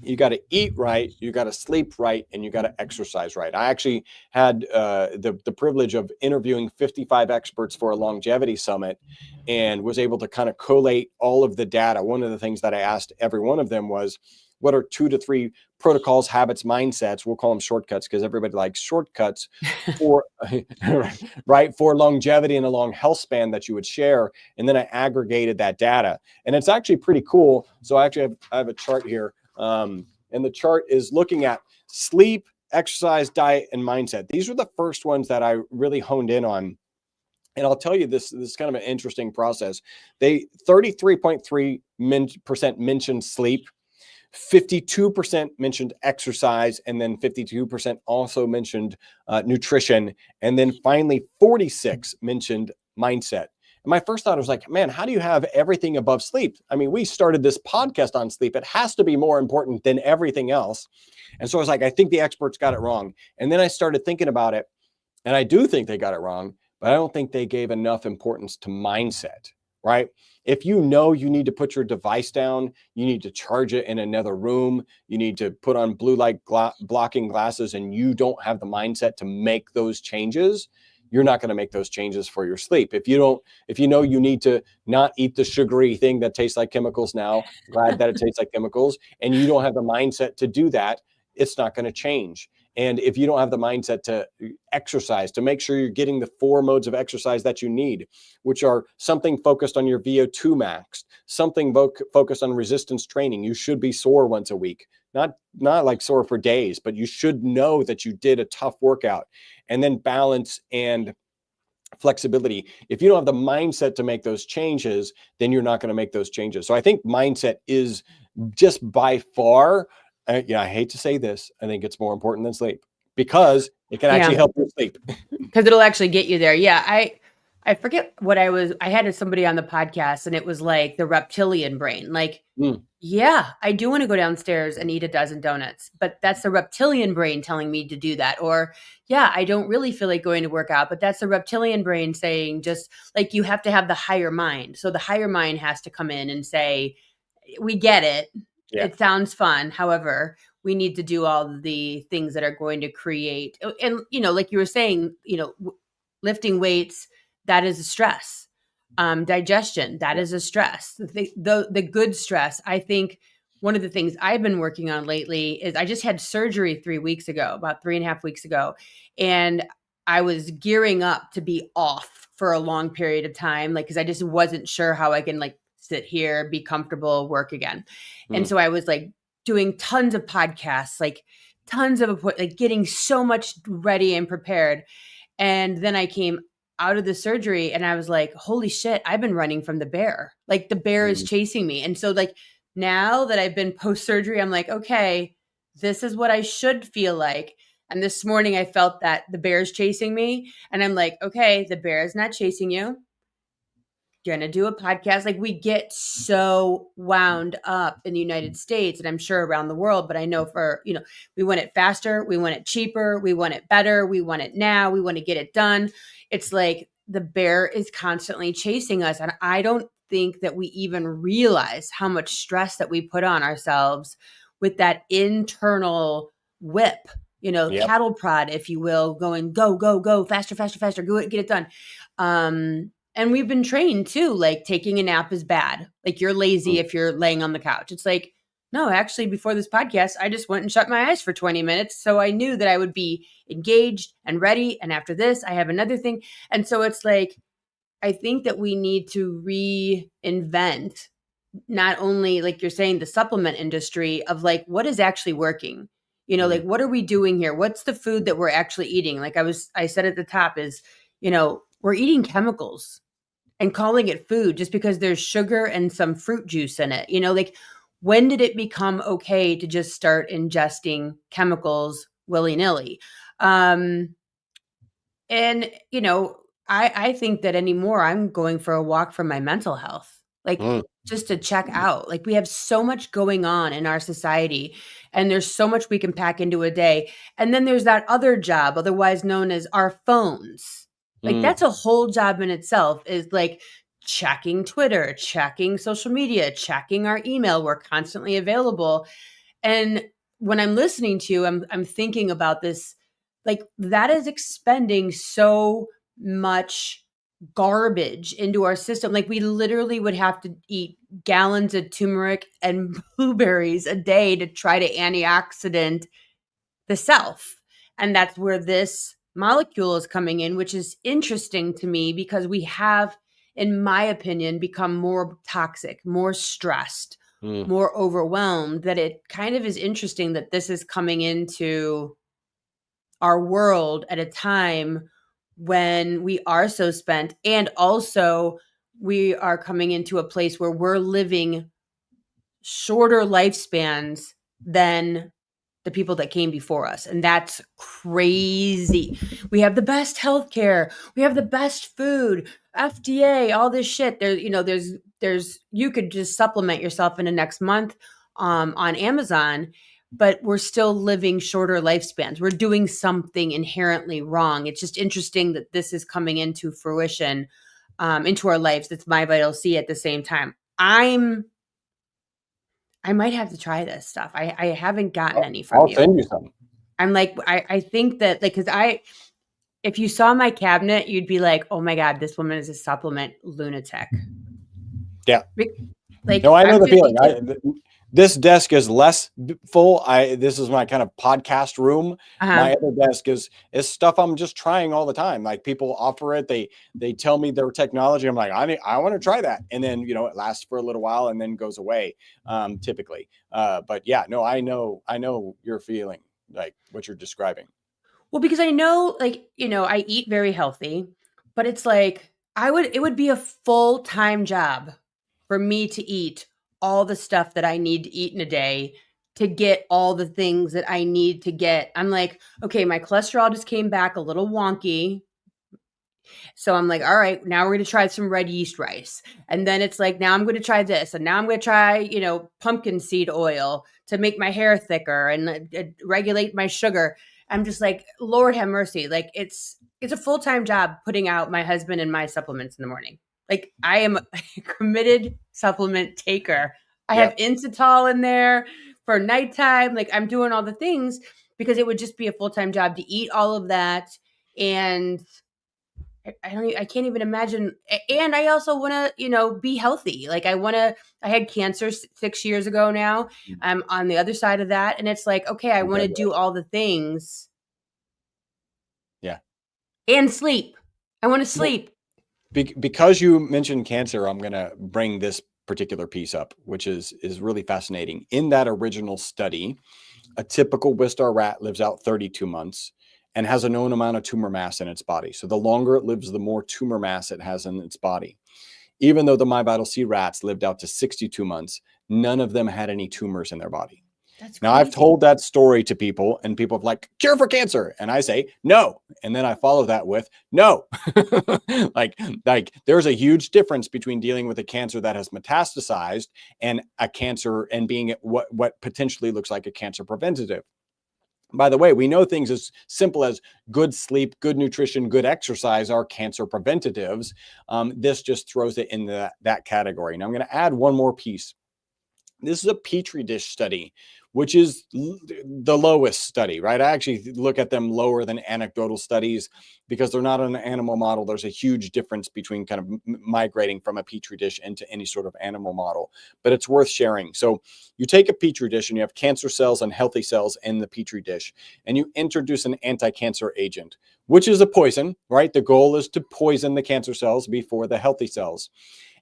You got to eat right, you got to sleep right, and you got to exercise right. I actually had the privilege of interviewing 55 experts for a longevity summit and was able to kind of collate all of the data. One of the things that I asked every one of them was, what are 2 to 3 protocols, habits, mindsets? We'll call them shortcuts because everybody likes shortcuts for right, for longevity and a long health span that you would share. And then I aggregated that data, and it's actually pretty cool. So I have a chart here, and the chart is looking at sleep, exercise, diet, and mindset. These were the first ones that I really honed in on. And I'll tell you, this is kind of an interesting process. They 33.3% mentioned sleep, 52% mentioned exercise, and then 52% also mentioned nutrition, and then finally 46 mentioned mindset. And my first thought was like, man, how do you have everything above sleep? I mean, we started this podcast on sleep. It has to be more important than everything else. And so I was like, I think the experts got it wrong. And then I started thinking about it, and I do think they got it wrong, but I don't think they gave enough importance to mindset, right? If you know you need to put your device down, you need to charge it in another room, you need to put on blue light blocking glasses, and you don't have the mindset to make those changes, you're not going to make those changes for your sleep. If you know you need to not eat the sugary thing that tastes like chemicals now, glad that it tastes like chemicals, and you don't have the mindset to do that, it's not going to change. And if you don't have the mindset to exercise, to make sure you're getting the 4 modes of exercise that you need, which are something focused on your VO2 max, something focused on resistance training. You should be sore once a week, not like sore for days, but you should know that you did a tough workout. And then balance and flexibility. If you don't have the mindset to make those changes, then you're not going to make those changes. So I think mindset is just by far, I hate to say this, I think it's more important than sleep because it can actually help you sleep. Because it'll actually get you there. Yeah. I forget what I had somebody on the podcast, and it was like the reptilian brain. Like, yeah, I do want to go downstairs and eat a dozen donuts, but that's the reptilian brain telling me to do that. Or, yeah, I don't really feel like going to work out, but that's the reptilian brain saying, just like, you have to have the higher mind. So the higher mind has to come in and say, we get it. Yeah. It sounds fun. However, we need to do all the things that are going to create, and, like you were saying, lifting weights, that is a stress. Digestion, that is a stress. The good stress. I think one of the things I've been working on lately is I just had surgery about 3.5 weeks ago. And I was gearing up to be off for a long period of time, like, because I just wasn't sure how I can, like, sit here, be comfortable, work again. And Mm. so I was like doing tons of podcasts, like tons of like getting so much ready and prepared. And then I came out of the surgery and I was like, holy shit, I've been running from the bear. Like the bear is chasing me. And so like now that I've been post-surgery, I'm like, okay, this is what I should feel like. And this morning I felt that the bear is chasing me. And I'm like, okay, the bear is not chasing you. You're going to do a podcast. Like we get so wound up in the United States and I'm sure around the world, but I know for, we want it faster. We want it cheaper. We want it better. We want it now. We want to get it done. It's like the bear is constantly chasing us. And I don't think that we even realize how much stress that we put on ourselves with that internal whip, Yep. cattle prod, if you will, going, go, go, go, faster, faster, faster, go, get it done. And we've been trained too, like taking a nap is bad. Like you're lazy if you're laying on the couch. It's like, no, actually, before this podcast, I just went and shut my eyes for 20 minutes. So I knew that I would be engaged and ready. And after this, I have another thing. And so it's like, I think that we need to reinvent not only, like you're saying, the supplement industry of like, what is actually working? Like, what are we doing here? What's the food that we're actually eating? Like I said at the top is, we're eating chemicals and calling it food just because there's sugar and some fruit juice in it. Like when did it become okay to just start ingesting chemicals willy-nilly? And, I think that anymore I'm going for a walk for my mental health, like just to check out. Like we have so much going on in our society and there's so much we can pack into a day. And then there's that other job, otherwise known as our phones. Like that's a whole job in itself, is like checking Twitter, checking social media, checking our email. We're constantly available. And when I'm listening to you, I'm thinking about this, like that is expending so much garbage into our system. Like we literally would have to eat gallons of turmeric and blueberries a day to try to antioxidant the self. And that's where this molecule is coming in, which is interesting to me because we have, in my opinion, become more toxic, more stressed, more overwhelmed, that it kind of is interesting that this is coming into our world at a time when we are so spent. And also we are coming into a place where we're living shorter lifespans than the people that came before us. And that's crazy. We have the best healthcare. We have the best food, FDA, all this shit. There's you could just supplement yourself in the next month on Amazon, but we're still living shorter lifespans. We're doing something inherently wrong. It's just interesting that this is coming into fruition into our lives. It's MyVitalC at the same time. I might have to try this stuff. I haven't gotten any from you. I'll send you some. I'm like, I think that like, cause if you saw my cabinet, you'd be like, oh my God, this woman is a supplement lunatic. Yeah. Like, no, I know the feeling. This desk is less full. This is my kind of podcast room. My other desk is stuff I'm just trying all the time. Like people offer it, they tell me their technology. I'm like, I want to try that, and then it lasts for a little while and then goes away, typically. But yeah, no, I know your feeling, like what you're describing. Well, because I know, like I eat very healthy, but it's like it would be a full-time job for me to eat all the stuff that I need to eat in a day to get all the things that I need to get. I'm like, okay, my cholesterol just came back a little wonky. So I'm like, all right, now we're going to try some red yeast rice. And then it's like, now I'm going to try this. And now I'm going to try, pumpkin seed oil to make my hair thicker and regulate my sugar. I'm just like, Lord have mercy. Like it's a full-time job putting out my husband and my supplements in the morning. Like I am a committed supplement taker. I have Instatol in there for nighttime. Like I'm doing all the things because it would just be a full-time job to eat all of that. And I can't even imagine. And I also want to, be healthy. Like I had cancer 6 years ago now. I'm on the other side of that. And it's like, okay, I want to do all the things. Yeah. And sleep. I want to sleep. Because you mentioned cancer, I'm going to bring this particular piece up, which is really fascinating. In that original study, a typical Wistar rat lives out 32 months and has a known amount of tumor mass in its body. So the longer it lives, the more tumor mass it has in its body. Even though the MyVitalC rats lived out to 62 months, none of them had any tumors in their body. That's now, crazy. I've told that story to people, and people have like, cure for cancer. And I say, no. And then I follow that with, no. like there's a huge difference between dealing with a cancer that has metastasized and a cancer and being what potentially looks like a cancer preventative. By the way, we know things as simple as good sleep, good nutrition, good exercise are cancer preventatives. This just throws it in that category. Now, I'm going to add one more piece. This is a Petri dish study, which is the lowest study, right? I actually look at them lower than anecdotal studies because they're not an animal model. There's a huge difference between kind of migrating from a Petri dish into any sort of animal model, but it's worth sharing. So you take a Petri dish and you have cancer cells and healthy cells in the Petri dish, and you introduce an anti-cancer agent, which is a poison, right? The goal is to poison the cancer cells before the healthy cells.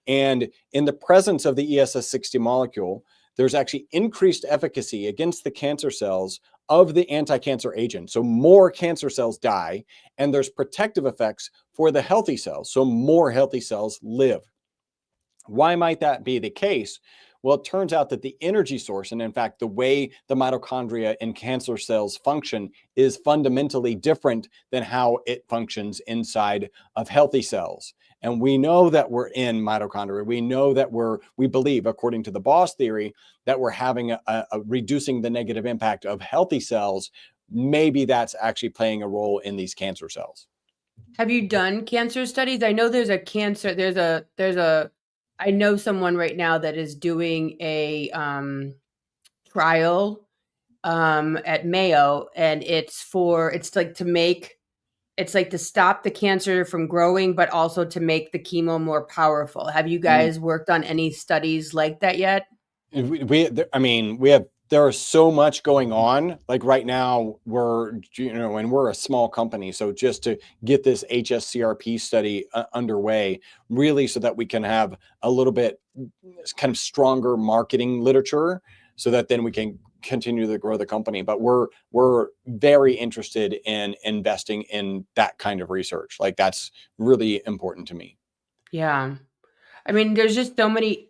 And in the presence of the ESS60 molecule, there's actually increased efficacy against the cancer cells of the anti-cancer agent. So more cancer cells die, and there's protective effects for the healthy cells. So more healthy cells live. Why might that be the case? Well, it turns out that the energy source, and in fact, the way the mitochondria in cancer cells function is fundamentally different than how it functions inside of healthy cells. And we know that we're in mitochondria. We know that we believe, according to the Boss theory, that we're having a reducing the negative impact of healthy cells. Maybe that's actually playing a role in these cancer cells. Have you done cancer studies? I know there's I know someone right now that is doing a trial at Mayo, and it's like to stop the cancer from growing, but also to make the chemo more powerful. Have you guys worked on any studies like that yet? There is so much going on. Like right now, we're a small company. So just to get this HSCRP study underway, really, so that we can have a little bit kind of stronger marketing literature, so that then we can continue to grow the company. But we're very interested in investing in that kind of research. Like that's really important to me. Yeah. I mean, there's just so many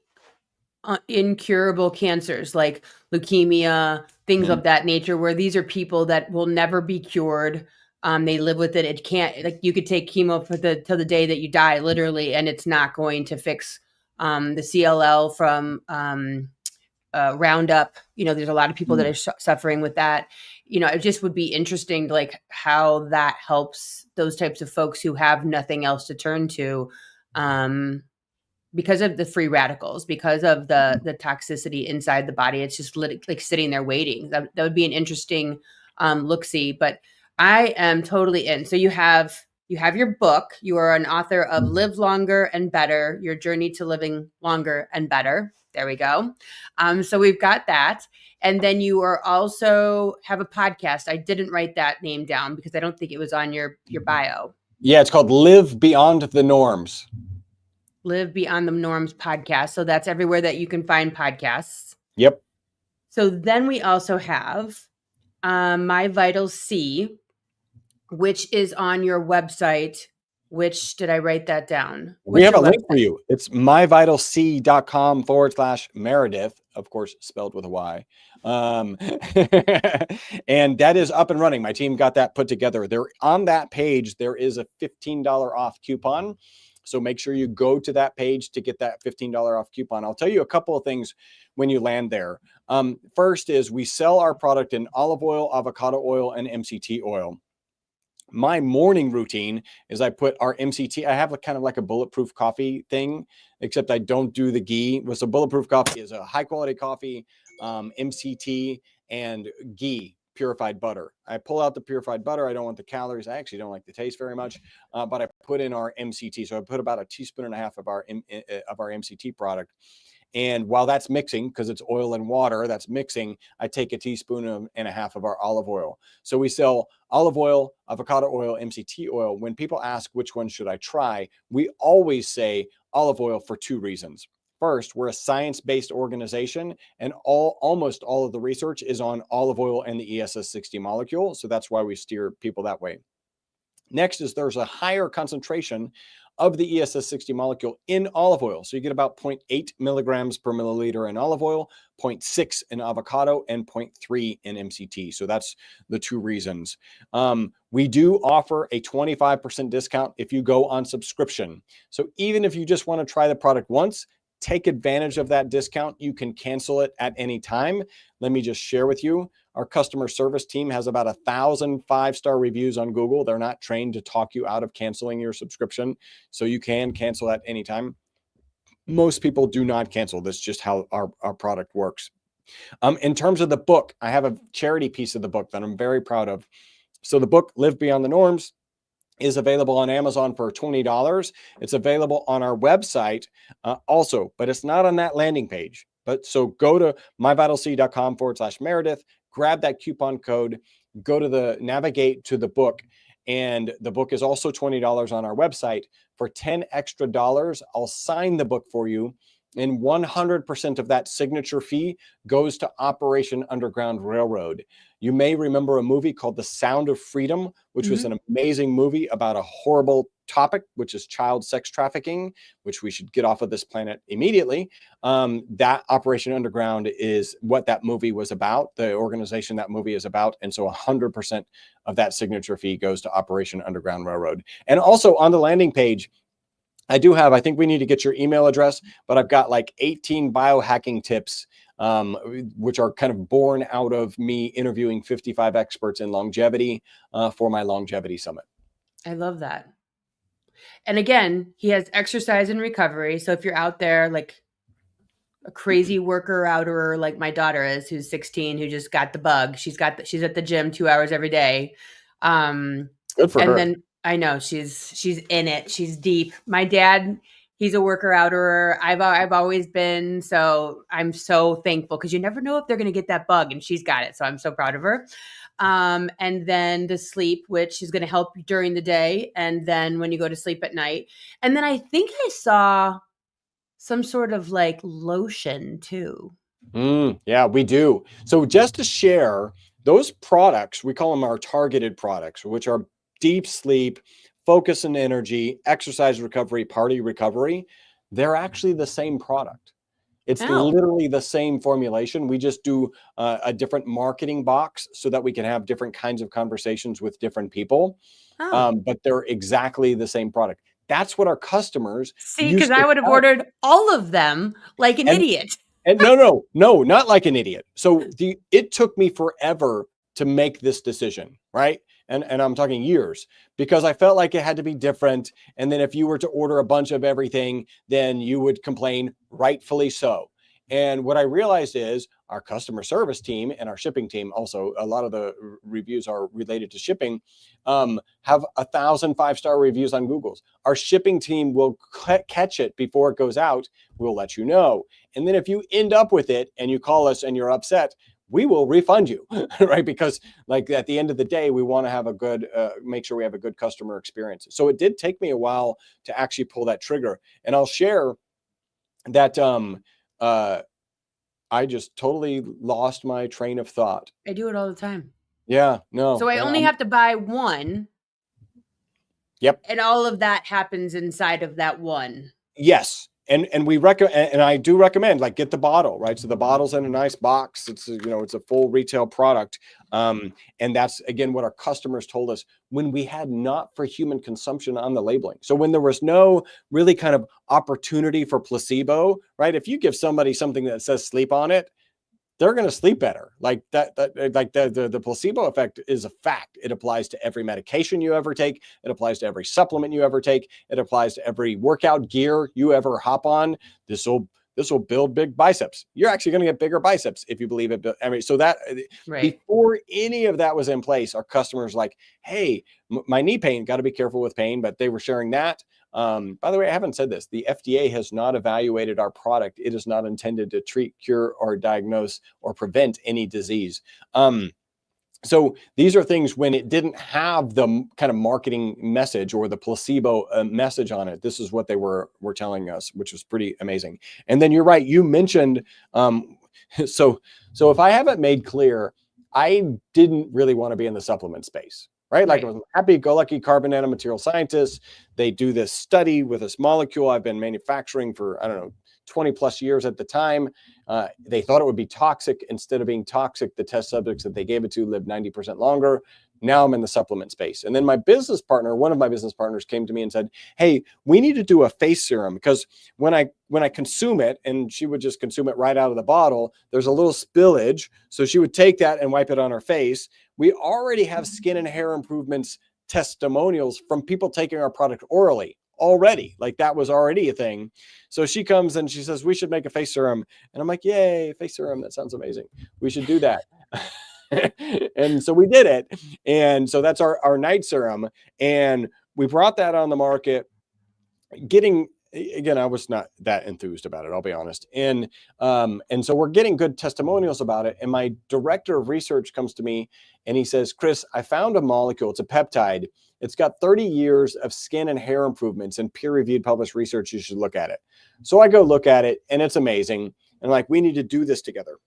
incurable cancers like leukemia, things of that nature, where these are people that will never be cured. They live with it. It can't, like, you could take chemo till the day that you die, literally, and it's not going to fix the CLL from Roundup. There's a lot of people that are suffering with that. It just would be interesting, like, how that helps those types of folks who have nothing else to turn to. Because of the free radicals, because of the toxicity inside the body. It's just like sitting there waiting. That would be an interesting look-see, but I am totally in. So you have your book. You are an author of Live Longer and Better, Your Journey to Living Longer and Better. There we go. So we've got that. And then you are also have a podcast. I didn't write that name down because I don't think it was on your bio. Yeah, it's called Live Beyond the Norms. Live Beyond the Norms podcast. So that's everywhere that you can find podcasts. Yep. So then we also have MyVitalC, which is on your website. Which, did I write that down? We have a link for you. It's myvitalc.com/Meredith, of course, spelled with a Y. And that is up and running. My team got that put together. There on that page, there is a $15 off coupon. So make sure you go to that page to get that $15 off coupon. I'll tell you a couple of things when you land there. First is we sell our product in olive oil, avocado oil, and MCT oil. My morning routine is I put our MCT, I have kind of like a bulletproof coffee thing, except I don't do the ghee. So bulletproof coffee is a high quality coffee, MCT, and ghee. Purified butter. I pull out the purified butter. I don't want the calories. I actually don't like the taste very much, but I put in our MCT. So I put about a teaspoon and a half of our MCT product. And while that's mixing, because it's oil and water, that's mixing, I take a teaspoon and a half of our olive oil. So we sell olive oil, avocado oil, MCT oil. When people ask which one should I try, we always say olive oil for two reasons. first, we're a science-based organization, and almost all of the research is on olive oil and the ESS60 molecule. So that's why we steer people that way. Next is there's a higher concentration of the ESS60 molecule in olive oil. So you get about 0.8 milligrams per milliliter in olive oil, 0.6 in avocado, and 0.3 in MCT. So that's the two reasons. We do offer a 25% discount if you go on subscription. So even if you just want to try the product once, take advantage of that discount. You can cancel it at any time. Let me just share with you. Our customer service team has about 1,000 five-star reviews on Google. They're not trained to talk you out of canceling your subscription, so you can cancel at any time. Most people do not cancel. That's just how our product works. In terms of the book, I have a charity piece of the book that I'm very proud of. So the book, Live Beyond the Norms, is available on Amazon for $20. It's available on our website also, but it's not on that landing page. But so go to myvitalc.com/Meredith, grab that coupon code, go to navigate to the book. And the book is also $20 on our website. For $10 extra, I'll sign the book for you. And 100% of that signature fee goes to Operation Underground Railroad. You may remember a movie called The Sound of Freedom, which was an amazing movie about a horrible topic, which is child sex trafficking, which we should get off of this planet immediately. That Operation Underground is what that movie was about, the organization that movie is about. And so 100% of that signature fee goes to Operation Underground Railroad. And also on the landing page, I think we need to get your email address, but I've got like 18 biohacking tips, which are kind of born out of me interviewing 55 experts in longevity for my longevity summit. I love that. And again, he has exercise and recovery. So if you're out there like a crazy worker outer like my daughter is, who's 16, who just got the bug, she's at the gym 2 hours every day. Good for her. Then I know she's in it. She's deep. My dad, he's a worker outerer. I've always been. So I'm so thankful because you never know if they're going to get that bug, and she's got it. So I'm so proud of her. And then the sleep, which is going to help during the day. And then when you go to sleep at night. And then I think I saw some sort of like lotion too. Yeah, we do. So just to share, those products, we call them our targeted products, which are deep sleep, focus and energy, exercise recovery, party recovery. They're actually the same product. It's literally the same formulation. We just do a different marketing box so that we can have different kinds of conversations with different people. But they're exactly the same product. That's what our customers see, because I would have ordered all of them like an idiot. And no, not like an idiot. So it took me forever to make this decision, right? And I'm talking years, because I felt like it had to be different. And then if you were to order a bunch of everything, then you would complain, rightfully so. And what I realized is our customer service team and our shipping team, also a lot of the reviews are related to shipping, have 1,000 five-star reviews on Google's. Our shipping team will catch it before it goes out. We'll let you know. And then if you end up with it and you call us and you're upset, we will refund you, right? Because like at the end of the day, we want to have a good, make sure we have a good customer experience. So it did take me a while to actually pull that trigger. And I'll share that I just totally lost my train of thought. I do it all the time. Yeah, no. So I only have to buy one. Yep. And all of that happens inside of that one. Yes. And we recommend, and I do recommend, like, get the bottle, right? So the bottle's in a nice box. It's, it's a full retail product. And that's, again, what our customers told us when we had not for human consumption on the labeling. So when there was no really kind of opportunity for placebo, right? If you give somebody something that says sleep on it, they're going to sleep better. Like the placebo effect is a fact. It applies to every medication you ever take. It applies to every supplement you ever take. It applies to every workout gear you ever hop on. This will build big biceps. You're actually going to get bigger biceps if you believe it. I mean, so that before any of that was in place, our customers like, hey, my knee pain, got to be careful with pain, but they were sharing that. By the way, I haven't said this. The FDA has not evaluated our product. It is not intended to treat, cure, or diagnose or prevent any disease. So these are things when it didn't have the kind of marketing message or the placebo message on it. This is what they were telling us, which was pretty amazing. And then you're right. You mentioned, so if I haven't made clear, I didn't really want to be in the supplement space, right? Like I was a happy-go-lucky carbon nanomaterial scientist. They do this study with this molecule I've been manufacturing for, I don't know, 20 plus years at the time. They thought it would be toxic. Instead of being toxic, the test subjects that they gave it to lived 90% longer. Now I'm in the supplement space. And then my business partner, one of my business partners, came to me and said, hey, we need to do a face serum, because when I consume it, and she would just consume it right out of the bottle, there's a little spillage. So she would take that and wipe it on her face. We already have skin and hair improvements testimonials from people taking our product orally already. Like that was already a thing. So she comes and she says, we should make a face serum. And I'm like, yay, face serum. That sounds amazing. We should do that. And so we did it. And so that's our night serum. And we brought that on the market. Again, I was not that enthused about it, I'll be honest. And so we're getting good testimonials about it. And my director of research comes to me and he says, Chris, I found a molecule. It's a peptide. It's got 30 years of skin and hair improvements and peer-reviewed published research. You should look at it. So I go look at it and it's amazing. And like, we need to do this together.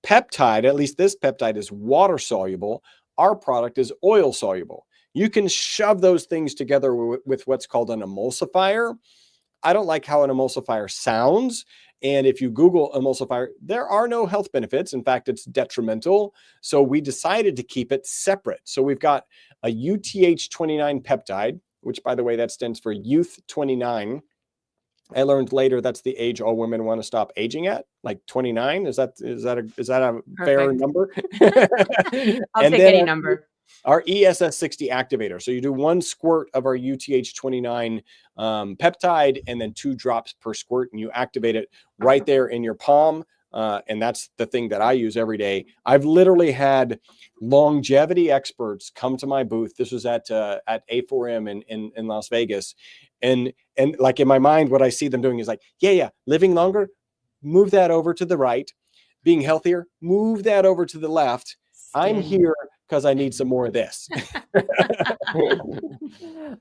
Peptide, at least this peptide, is water soluble. Our product is oil soluble. You can shove those things together with what's called an emulsifier. I don't like how an emulsifier sounds. And if you Google emulsifier, there are no health benefits. In fact, it's detrimental. So we decided to keep it separate. So we've got a UTH29 peptide, which, by the way, that stands for Youth 29. I learned later that's the age all women want to stop aging at, like 29. Is that a fair number? I'll take any number. Our ESS60 activator. So you do 1 squirt of our UTH29 peptide and then 2 drops per squirt, and you activate it right there in your palm. And that's the thing that I use every day. I've literally had longevity experts come to my booth. This was at A4M in Las Vegas. And like in my mind, what I see them doing is like, yeah, living longer, move that over to the right. Being healthier, move that over to the left. I'm here because I need some more of this.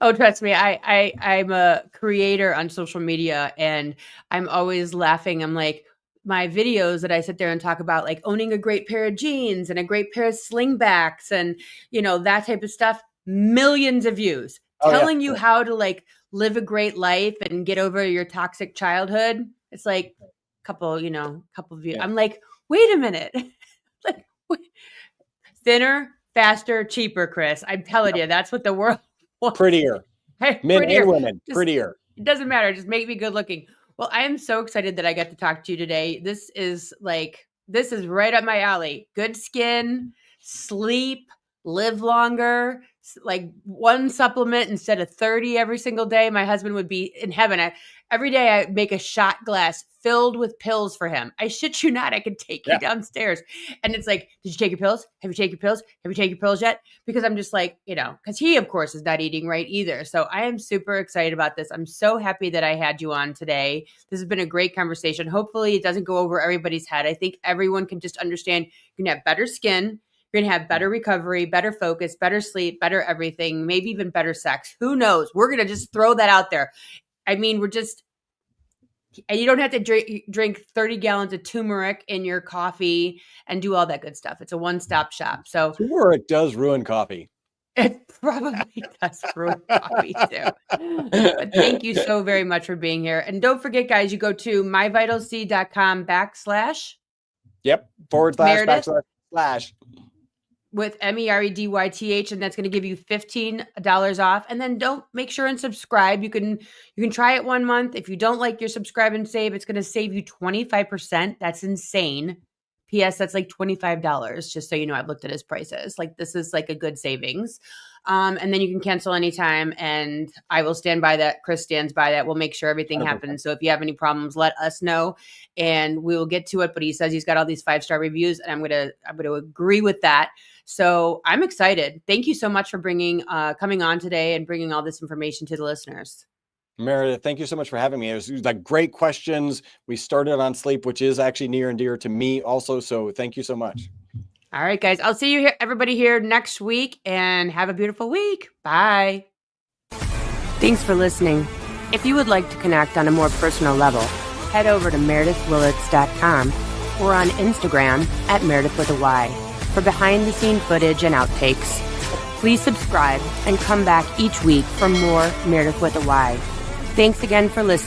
Oh, trust me, I'm a creator on social media, and I'm always laughing. I'm like, my videos that I sit there and talk about, like owning a great pair of jeans and a great pair of slingbacks and, that type of stuff, millions of views. Telling you how to like live a great life and get over your toxic childhood. It's like a couple of views. Yeah. I'm like, wait a minute. Like, thinner, faster, cheaper, Chris. I'm telling you, that's what the world wants. Prettier. Hey, men and women, prettier. It doesn't matter. Just make me good looking. Well, I am so excited that I got to talk to you today. This is right up my alley. Good skin, sleep, live longer, like 1 supplement instead of 30 every single day. My husband would be in heaven. Every day I make a shot glass filled with pills for him. I shit you not. I could take you downstairs. And it's like, did you take your pills? Have you taken your pills? Have you taken your pills yet? Because I'm just like, because he, of course, is not eating right either. So I am super excited about this. I'm so happy that I had you on today. This has been a great conversation. Hopefully it doesn't go over everybody's head. I think everyone can just understand you're going to have better skin. You're going to have better recovery, better focus, better sleep, better everything, maybe even better sex. Who knows? We're going to just throw that out there. I mean, and you don't have to drink 30 gallons of turmeric in your coffee and do all that good stuff. It's a one-stop shop. So turmeric does ruin coffee. It probably does ruin coffee too. But thank you so very much for being here. And don't forget, guys, you go to myvitalc.com /. Yep. // with MEREDYTH, and that's going to give you $15 off. And then make sure and subscribe. You can try it 1 month. If you don't like your subscribe and save, it's going to save you 25%. That's insane. P.S. That's like $25. Just so you know, I've looked at his prices. Like, this is like a good savings. And then you can cancel anytime, and I will stand by that. Chris stands by that. We'll make sure everything happens. So if you have any problems, let us know and we will get to it. But he says he's got all these 5-star reviews, and I'm going to agree with that. So I'm excited. Thank you so much for coming on today and bringing all this information to the listeners. Meredith, thank you so much for having me. It was like great questions. We started on sleep, which is actually near and dear to me also. So thank you so much. All right, guys. I'll see you here, everybody here next week, and have a beautiful week. Bye. Thanks for listening. If you would like to connect on a more personal level, head over to meredithwillits.com or on Instagram at Meredith with a Y for behind-the-scene footage and outtakes. Please subscribe and come back each week for more Meredith with a Y. Thanks again for listening.